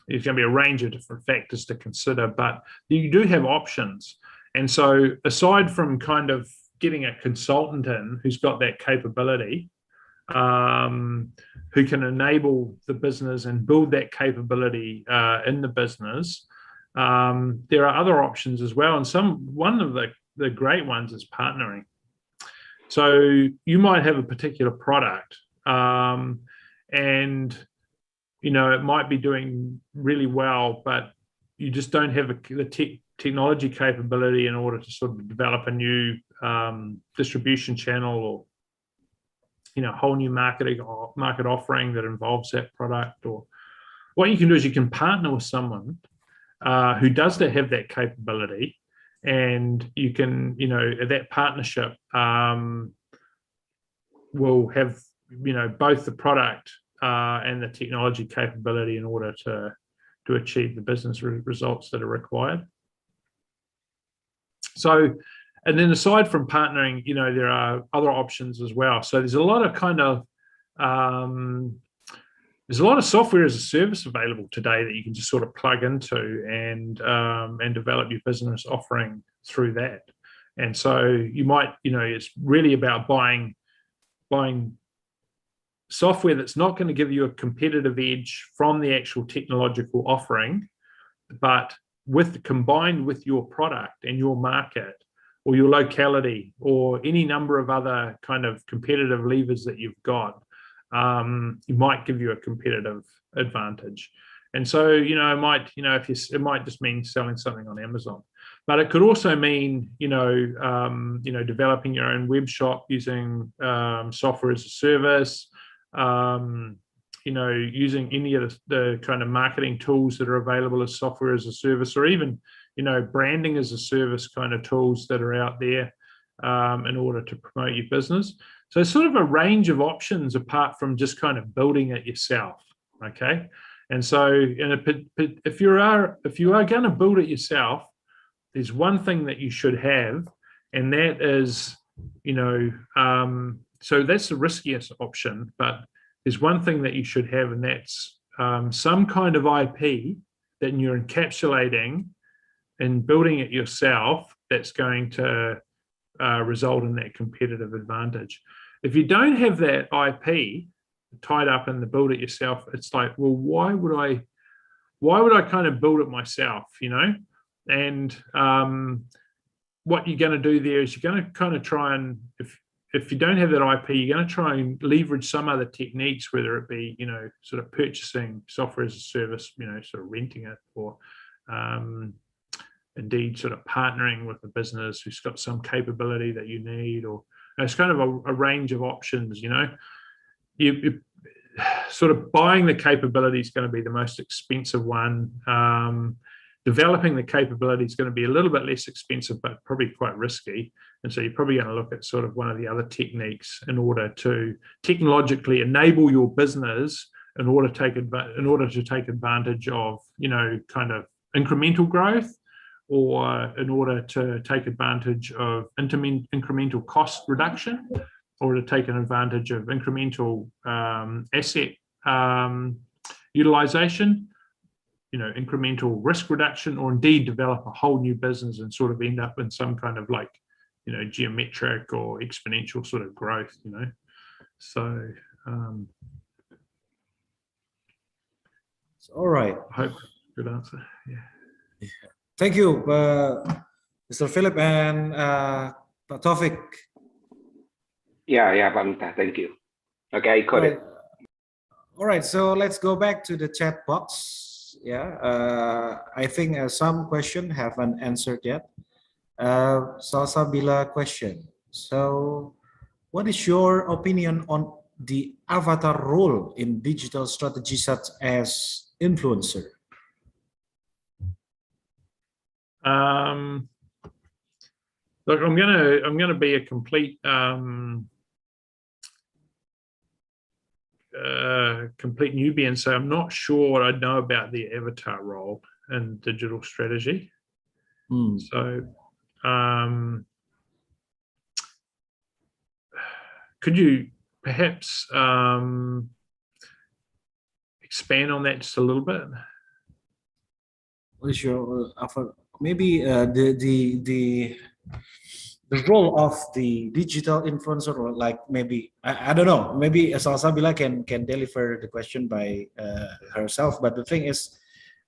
there's going to be a range of different factors to consider, but you do have options. And so aside from kind of getting a consultant in who's got that capability, who can enable the business and build that capability in the business, there are other options as well. And one of the great ones is partnering. So you might have a particular product, and it might be doing really well, but you just don't have the technology capability in order to sort of develop a new distribution channel, or whole new market offering that involves that product. Or what you can do is you can partner with someone who does have that capability, and you can that partnership will have both the product and the technology capability in order to achieve the business results that are required. So, and then aside from partnering, there are other options as well. So there's a lot of software as a service available today that you can just sort of plug into and develop your business offering through that. And so you might, it's really about buying software that's not going to give you a competitive edge from the actual technological offering, but combined with your product and your market, or your locality, or any number of other kind of competitive levers that you've got, it might give you a competitive advantage. And so, it might just mean selling something on Amazon, but it could also mean, developing your own web shop using software as a service, using any of the kind of marketing tools that are available as software as a service, or even branding as a service kind of tools that are out there in order to promote your business. So it's sort of a range of options apart from just kind of building it yourself. Okay. And so if you are going to build it yourself, there's one thing that you should have, and that is, so that's the riskiest option, but there's one thing that you should have, and that's some kind of IP that you're encapsulating and building it yourself that's going to result in that competitive advantage. If you don't have that IP tied up in the build it yourself, it's like, well, why would I kind of build it myself, And what you're going to do there is you're going to kind of try and, if you don't have that IP, you're going to try and leverage some other techniques, whether it be, sort of purchasing software as a service, sort of renting it, or indeed sort of partnering with a business who's got some capability that you need, or it's kind of a range of options. You sort of buying the capability is going to be the most expensive one. Developing the capability is going to be a little bit less expensive, but probably quite risky. And so you're probably going to look at sort of one of the other techniques in order to technologically enable your business in order to take advantage of, kind of incremental growth, or in order to take advantage of incremental cost reduction, or to take an advantage of incremental asset utilization, incremental risk reduction, or indeed develop a whole new business and sort of end up in some kind of like, geometric or exponential sort of growth, So, all right. I hope good answer. Yeah. Thank you, Mr. Philip and Taufik. Yeah, Pak. Thank you. Okay, I got it. All right, so let's go back to the chat box. Yeah, I think some question haven't answered yet. Salsabila question. So, what is your opinion on the avatar role in digital strategy such as influencer? Look, I'm gonna be a complete complete newbie and say I'm not sure what I know about the avatar role in digital strategy. So, could you perhaps expand on that just a little bit? What is your maybe the role of the digital influencer, or like maybe I don't know, maybe Salsabila can deliver the question by herself, but the thing is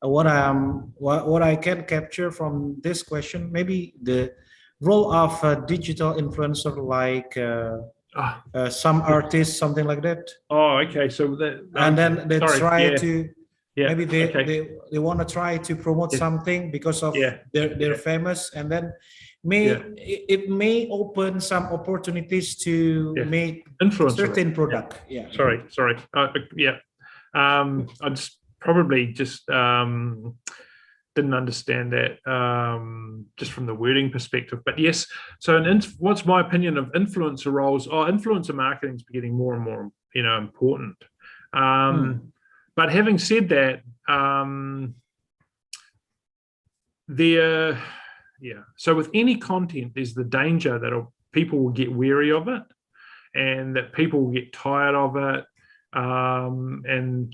what I can capture from this question, maybe the role of a digital influencer, like some artists, something like that. Oh, okay. So that, and then they try to maybe okay. they want to try to promote something because of they're famous, and then it may open some opportunities to make certain product. Sorry. I just probably just didn't understand that just from the wording perspective, but yes. So what's my opinion of influencer roles? Influencer marketing is getting more and more important. But having said that, so with any content, there's the danger that people will get weary of it, and that people will get tired of it, and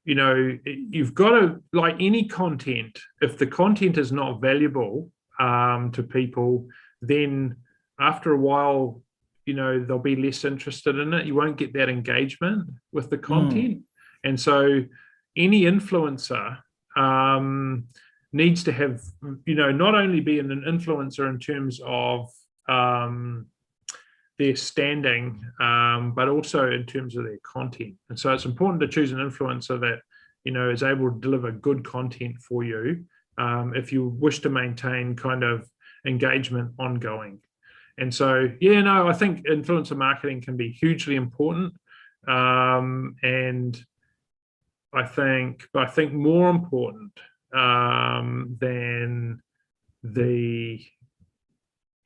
you've got to, like any content, if the content is not valuable to people, then after a while, they'll be less interested in it. You won't get that engagement with the content. And so any influencer needs to have, not only be an influencer in terms of their standing, but also in terms of their content. And so it's important to choose an influencer that, is able to deliver good content for you if you wish to maintain kind of engagement ongoing. And so, I think influencer marketing can be hugely important. And I think more important than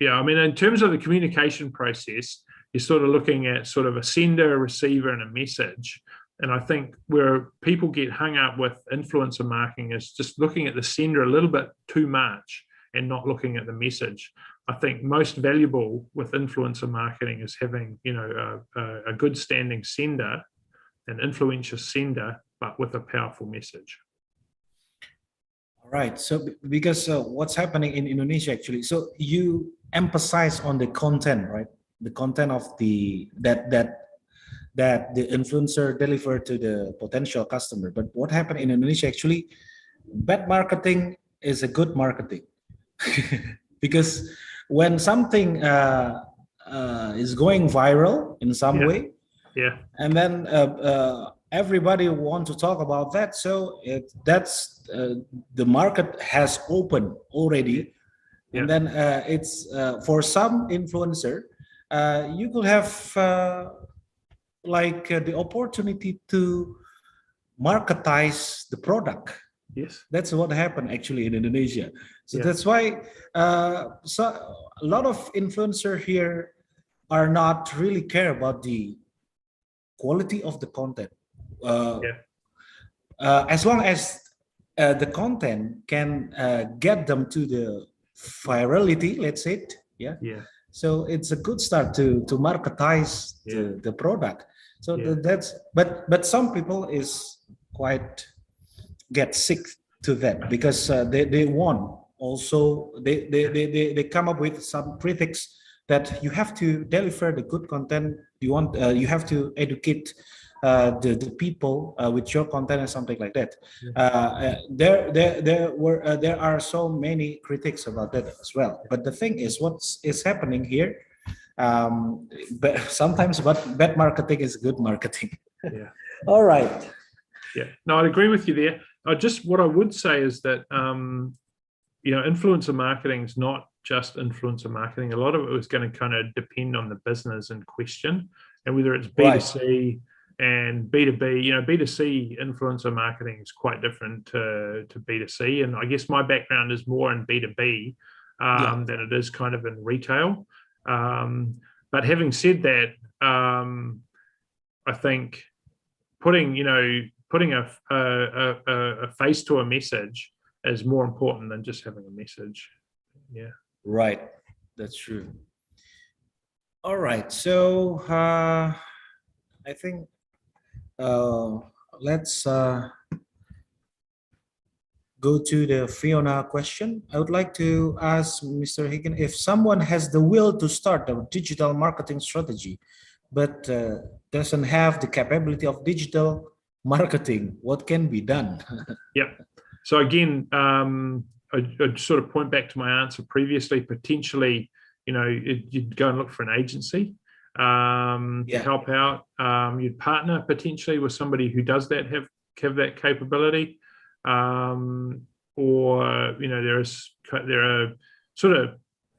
in terms of the communication process, you're sort of looking at sort of a sender, a receiver, and a message. And I think where people get hung up with influencer marketing is just looking at the sender a little bit too much and not looking at the message. I think most valuable with influencer marketing is having, a good standing sender, an influential sender, but with a powerful message. All right. So because what's happening in Indonesia actually, so you emphasize on the content, right? The content of that the influencer delivered to the potential customer. But what happened in Indonesia actually, bad marketing is a good marketing. Because when something is going viral in some way, and then everybody want to talk about that, so that's the market has opened already, and then it's for some influencer, you could have the opportunity to marketize the product. Yes, that's what happened actually in Indonesia. So that's why so a lot of influencers here are not really care about the quality of the content. As long as the content can get them to the virality, let's say, so it's a good start to marketize the product. So that's but some people is quite get sick to that, because they want also they come up with some critics that you have to deliver the good content, you have to educate the people with your content and something like that. There are so many critics about that as well. But the thing is, what is happening here, but sometimes bad marketing is good marketing. Yeah. All right. Yeah, no, I'd agree with you there. What I would say is that, influencer marketing is not just influencer marketing. A lot of it is going to kind of depend on the business in question, and whether it's B2C and B2B. B2C influencer marketing is quite different to B2C. And I guess my background is more in B2B than it is kind of in retail. But having said that, I think putting a face to a message is more important than just having a message. Yeah. Right. That's true. All right. So I think let's go to the Fiona question. I would like to ask Mr. Higgins, if someone has the will to start a digital marketing strategy, but doesn't have the capability of digital marketing, what can be done? Yeah. So again, I'd sort of point back to my answer previously. Potentially, you'd go and look for an agency to help out. You'd partner potentially with somebody who does that, have that capability, or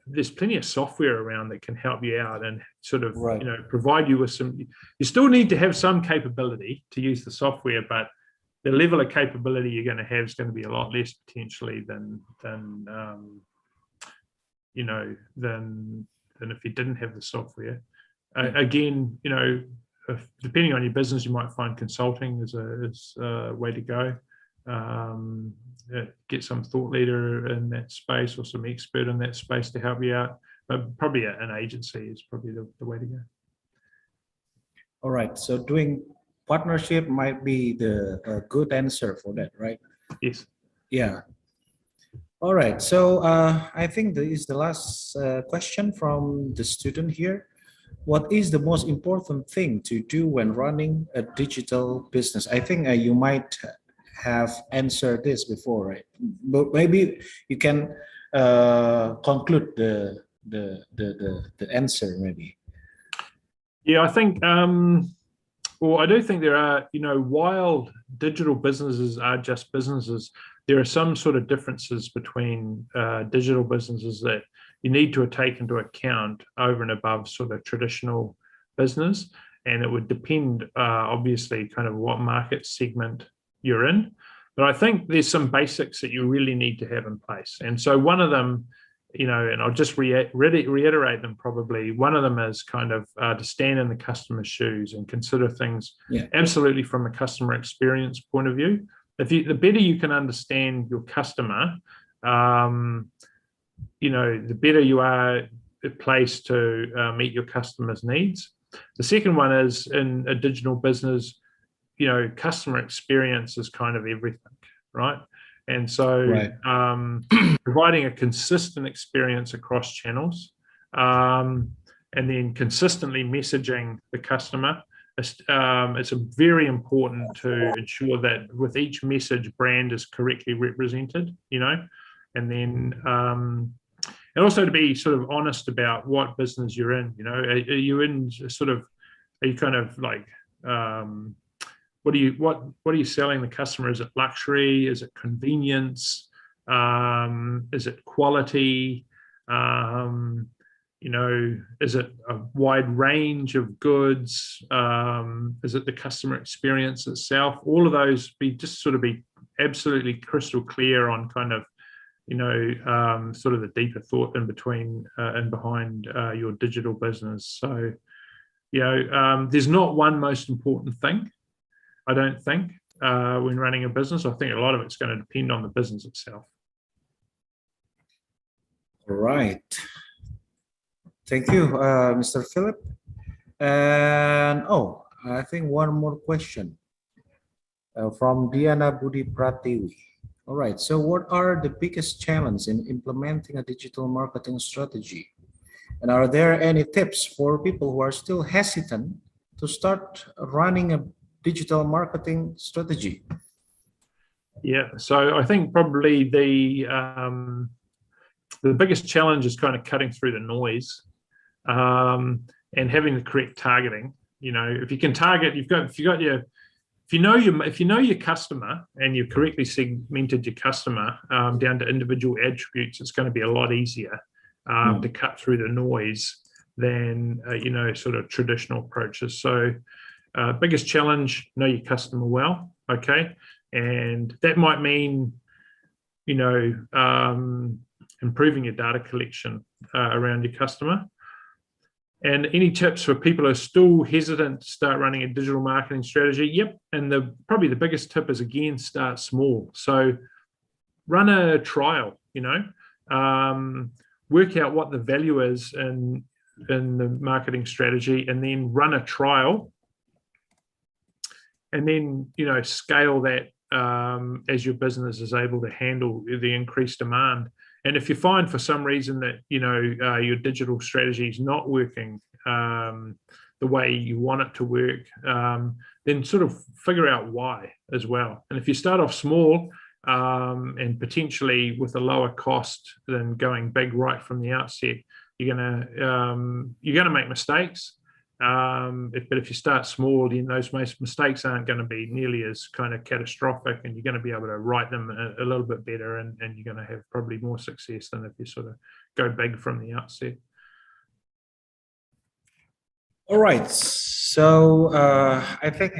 there's plenty of software around that can help you out and sort of provide you with some. You still need to have some capability to use the software, but the level of capability you're going to have is going to be a lot less potentially than if you didn't have the software. Again, depending on your business, you might find consulting is a way to go. Get some thought leader in that space or some expert in that space to help you out. But probably an agency is probably the way to go. All right. So doing partnership might be the good answer for that, right? Yes. Yeah. All right. So I think this is the last question from the student here. What is the most important thing to do when running a digital business? I think you might have answered this before, right? But maybe you can conclude the answer, maybe. Yeah, I think. Well, I do think there are, while digital businesses are just businesses, there are some sort of differences between digital businesses that you need to take into account over and above sort of traditional business. And it would depend, obviously, kind of what market segment you're in. But I think there's some basics that you really need to have in place. And so one of them, and I'll just reiterate them probably. One of them is kind of to stand in the customer's shoes and consider things absolutely from a customer experience point of view. The better you can understand your customer, the better you are placed to meet your customer's needs. The second one is in a digital business, customer experience is kind of everything, right? And so providing a consistent experience across channels and then consistently messaging the customer, it's very important to ensure that with each message, brand is correctly represented, and then and also to be sort of honest about what business you're in. Are you in are you kind of like, what are you selling the customer? Is it luxury? Is it convenience? Is it quality? Is it a wide range of goods? Is it the customer experience itself? All of those be absolutely crystal clear on kind of, sort of the deeper thought in between and behind your digital business. So, there's not one most important thing, I don't think, when running a business. I think a lot of it's going to depend on the business itself. All right. Thank you, Mr. Philip. And I think one more question from Diana Budi Pratiwi. All right. So what are the biggest challenges in implementing a digital marketing strategy? And are there any tips for people who are still hesitant to start running a digital marketing strategy? Yeah, so I think probably the biggest challenge is kind of cutting through the noise. and having the correct targeting. You know, if you can target, if you know your customer and you've correctly segmented your customer down to individual attributes, it's going to be a lot easier to cut through the noise than you know, sort of traditional approaches. So biggest challenge, know your customer well, okay, and that might mean, you know, improving your data collection around your customer. And any tips for people who are still hesitant to start running a digital marketing strategy? Yep. And probably the biggest tip is, again, start small. So run a trial, you know, work out what the value is in the marketing strategy, and then run a trial, and then, you know, scale that as your business is able to handle the increased demand. And if you find for some reason that, you know, your digital strategy is not working the way you want it to work, then sort of figure out why as well. And if you start off small and potentially with a lower cost than going big right from the outset, you're gonna make mistakes. But if you start small, then those mistakes aren't going to be nearly as kind of catastrophic, and you're going to be able to write them a little bit better, and you're going to have probably more success than if you sort of go big from the outset. All right. So I think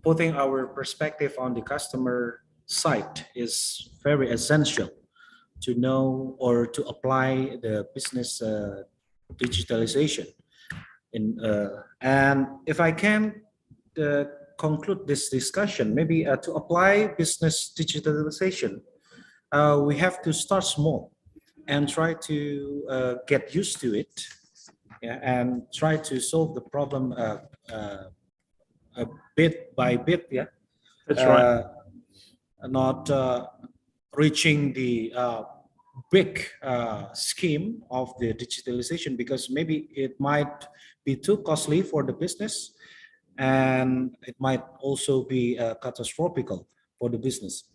putting our perspective on the customer side is very essential to know or to apply the business digitalization. And if I can conclude this discussion, maybe to apply business digitalization, we have to start small and try to get used to it, yeah, and try to solve the problem bit by bit. Yeah, that's right. Not reaching the big scheme of the digitalization, because maybe it might be too costly for the business, and it might also be catastrophical for the business.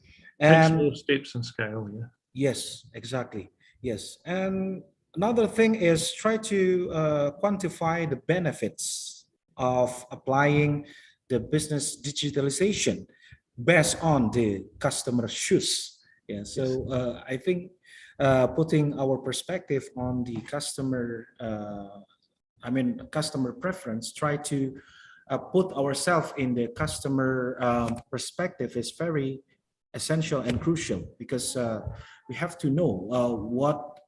And take small steps and scale. Yeah. Yes, exactly. Yes, and another thing is try to quantify the benefits of applying the business digitalization based on the customer shoes. Yeah. So I think putting our perspective on the customer, customer preference, try to put ourselves in the customer perspective is very essential and crucial, because we have to know what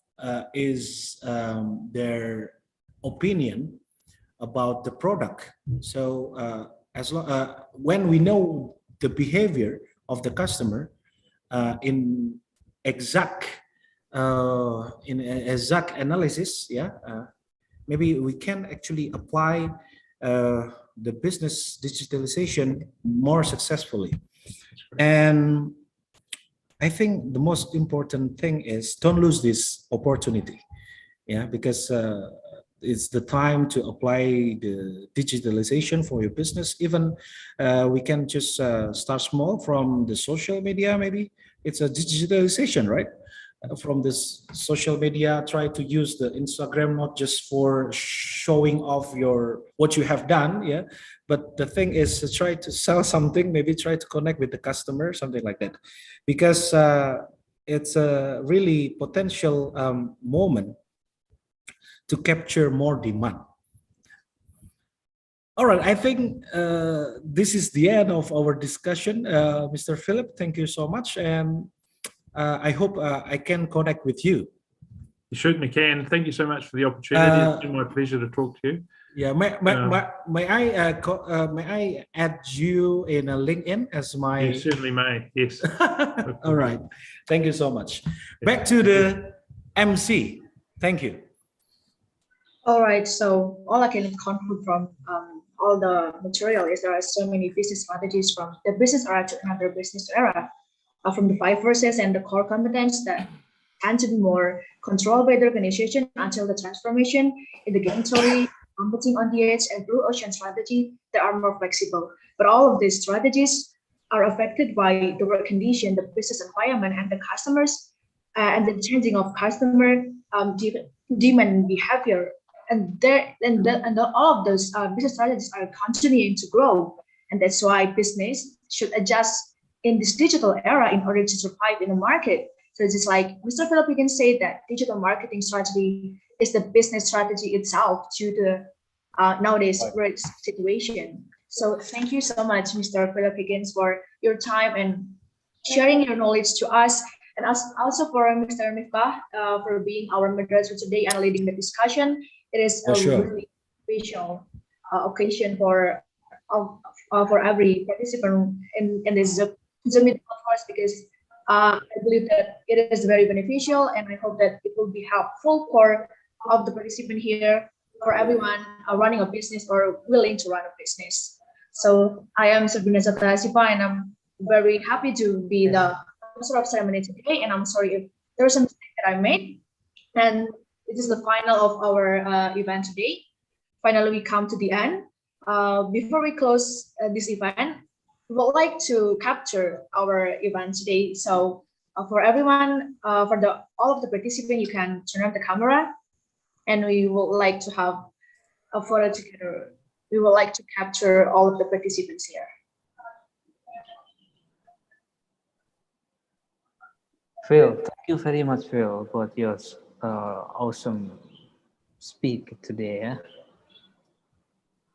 is their opinion about the product. So when we know the behavior of the customer in exact analysis, yeah, maybe we can actually apply the business digitalization more successfully. And I think the most important thing is don't lose this opportunity, yeah, because it's the time to apply the digitalization for your business. Even we can just start small from the social media. Maybe it's a digitalization, right? From this social media, try to use the Instagram not just for showing off what you have done, yeah, but the thing is to try to sell something, maybe try to connect with the customer, something like that, because it's a really potential moment to capture more demand. All right, I think this is the end of our discussion. Mr. Philip, thank you so much, and I hope I can connect with you. You certainly can. Thank you so much for the opportunity. It's been my pleasure to talk to you. Yeah, may I add you in a LinkedIn as my? You certainly may. Yes. All right. Thank you so much. Back to the MC. Thank you. All right. So all I can conclude from all the material is there are so many business strategies from the business era to another business era, from the 5 forces and the core competence that tend to be more controlled by the organization until the transformation in the game theory, competing on the edge, and blue ocean strategy that are more flexible. But all of these strategies are affected by the work condition, the business environment, and the customers, and the changing of customer demand behavior all of those business strategies are continuing to grow, and that's why business should adjust in this digital era in order to survive in the market. So just like Mr. Philip, we can say that digital marketing strategy is the business strategy itself due to nowadays work situation. So thank you so much, Mr. Philip Higgins, for your time and sharing your knowledge to us, and also for Mr. Miftah for being our moderator today and leading the discussion. It is a really special occasion for every participant in this Zoom meeting, of course, because I believe that it is very beneficial, and I hope that it will be helpful for of the participant here, for everyone running a business or willing to run a business. So I am Sabrina Zatrasipa, and I'm very happy to be the master of ceremony today. And I'm sorry if there was a mistake that I made. And this is the final of our event today. Finally, we come to the end. Before we close this event, we would like to capture our event today. So for everyone, for all of the participants, you can turn on the camera, and we would like to have a photo together. We would like to capture all of the participants here. Phil, thank you very much, Phil, for your awesome speak today. Yeah?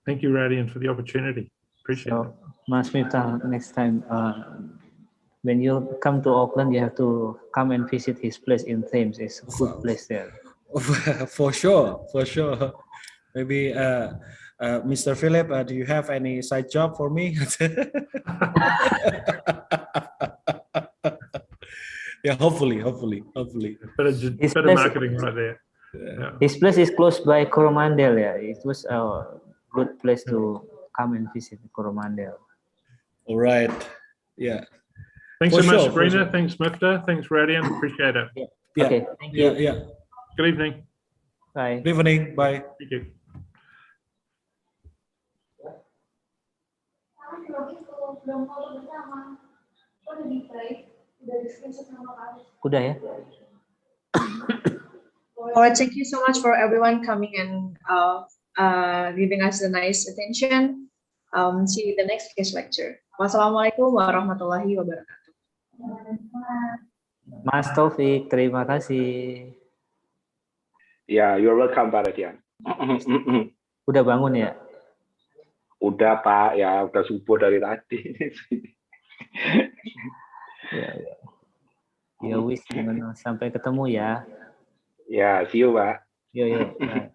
Thank you, Radian, for the opportunity. Appreciate it. Mas Miftah, next time when you come to Auckland, you have to come and visit his place in Thames. It's a good place there. For sure. Maybe Mr. Philip, do you have any side job for me? Yeah, hopefully. Better marketing right there. Yeah. His place is close by Coromandel. Yeah, it was a good place to come and visit Coromandel. All right. Yeah. Thanks so much, Sabrina. Thanks, Miftah. Thanks, Radian. Appreciate it. Yeah. Okay. Thank you. Yeah. Good evening. Bye. Good evening. Bye. Thank you. Udah ya. All right, thank you so much for everyone coming and giving us a nice attention. See you in the next guest lecture. Wassalamualaikum warahmatullahi wabarakatuh. Mas Taufik, terima kasih. Ya, you're welcome, Pak Radian. Udah bangun ya? Udah, Pak. Ya, udah subuh dari tadi. Ya wis, sampai ketemu ya. Ya, see you, Pak. Yo. Bye.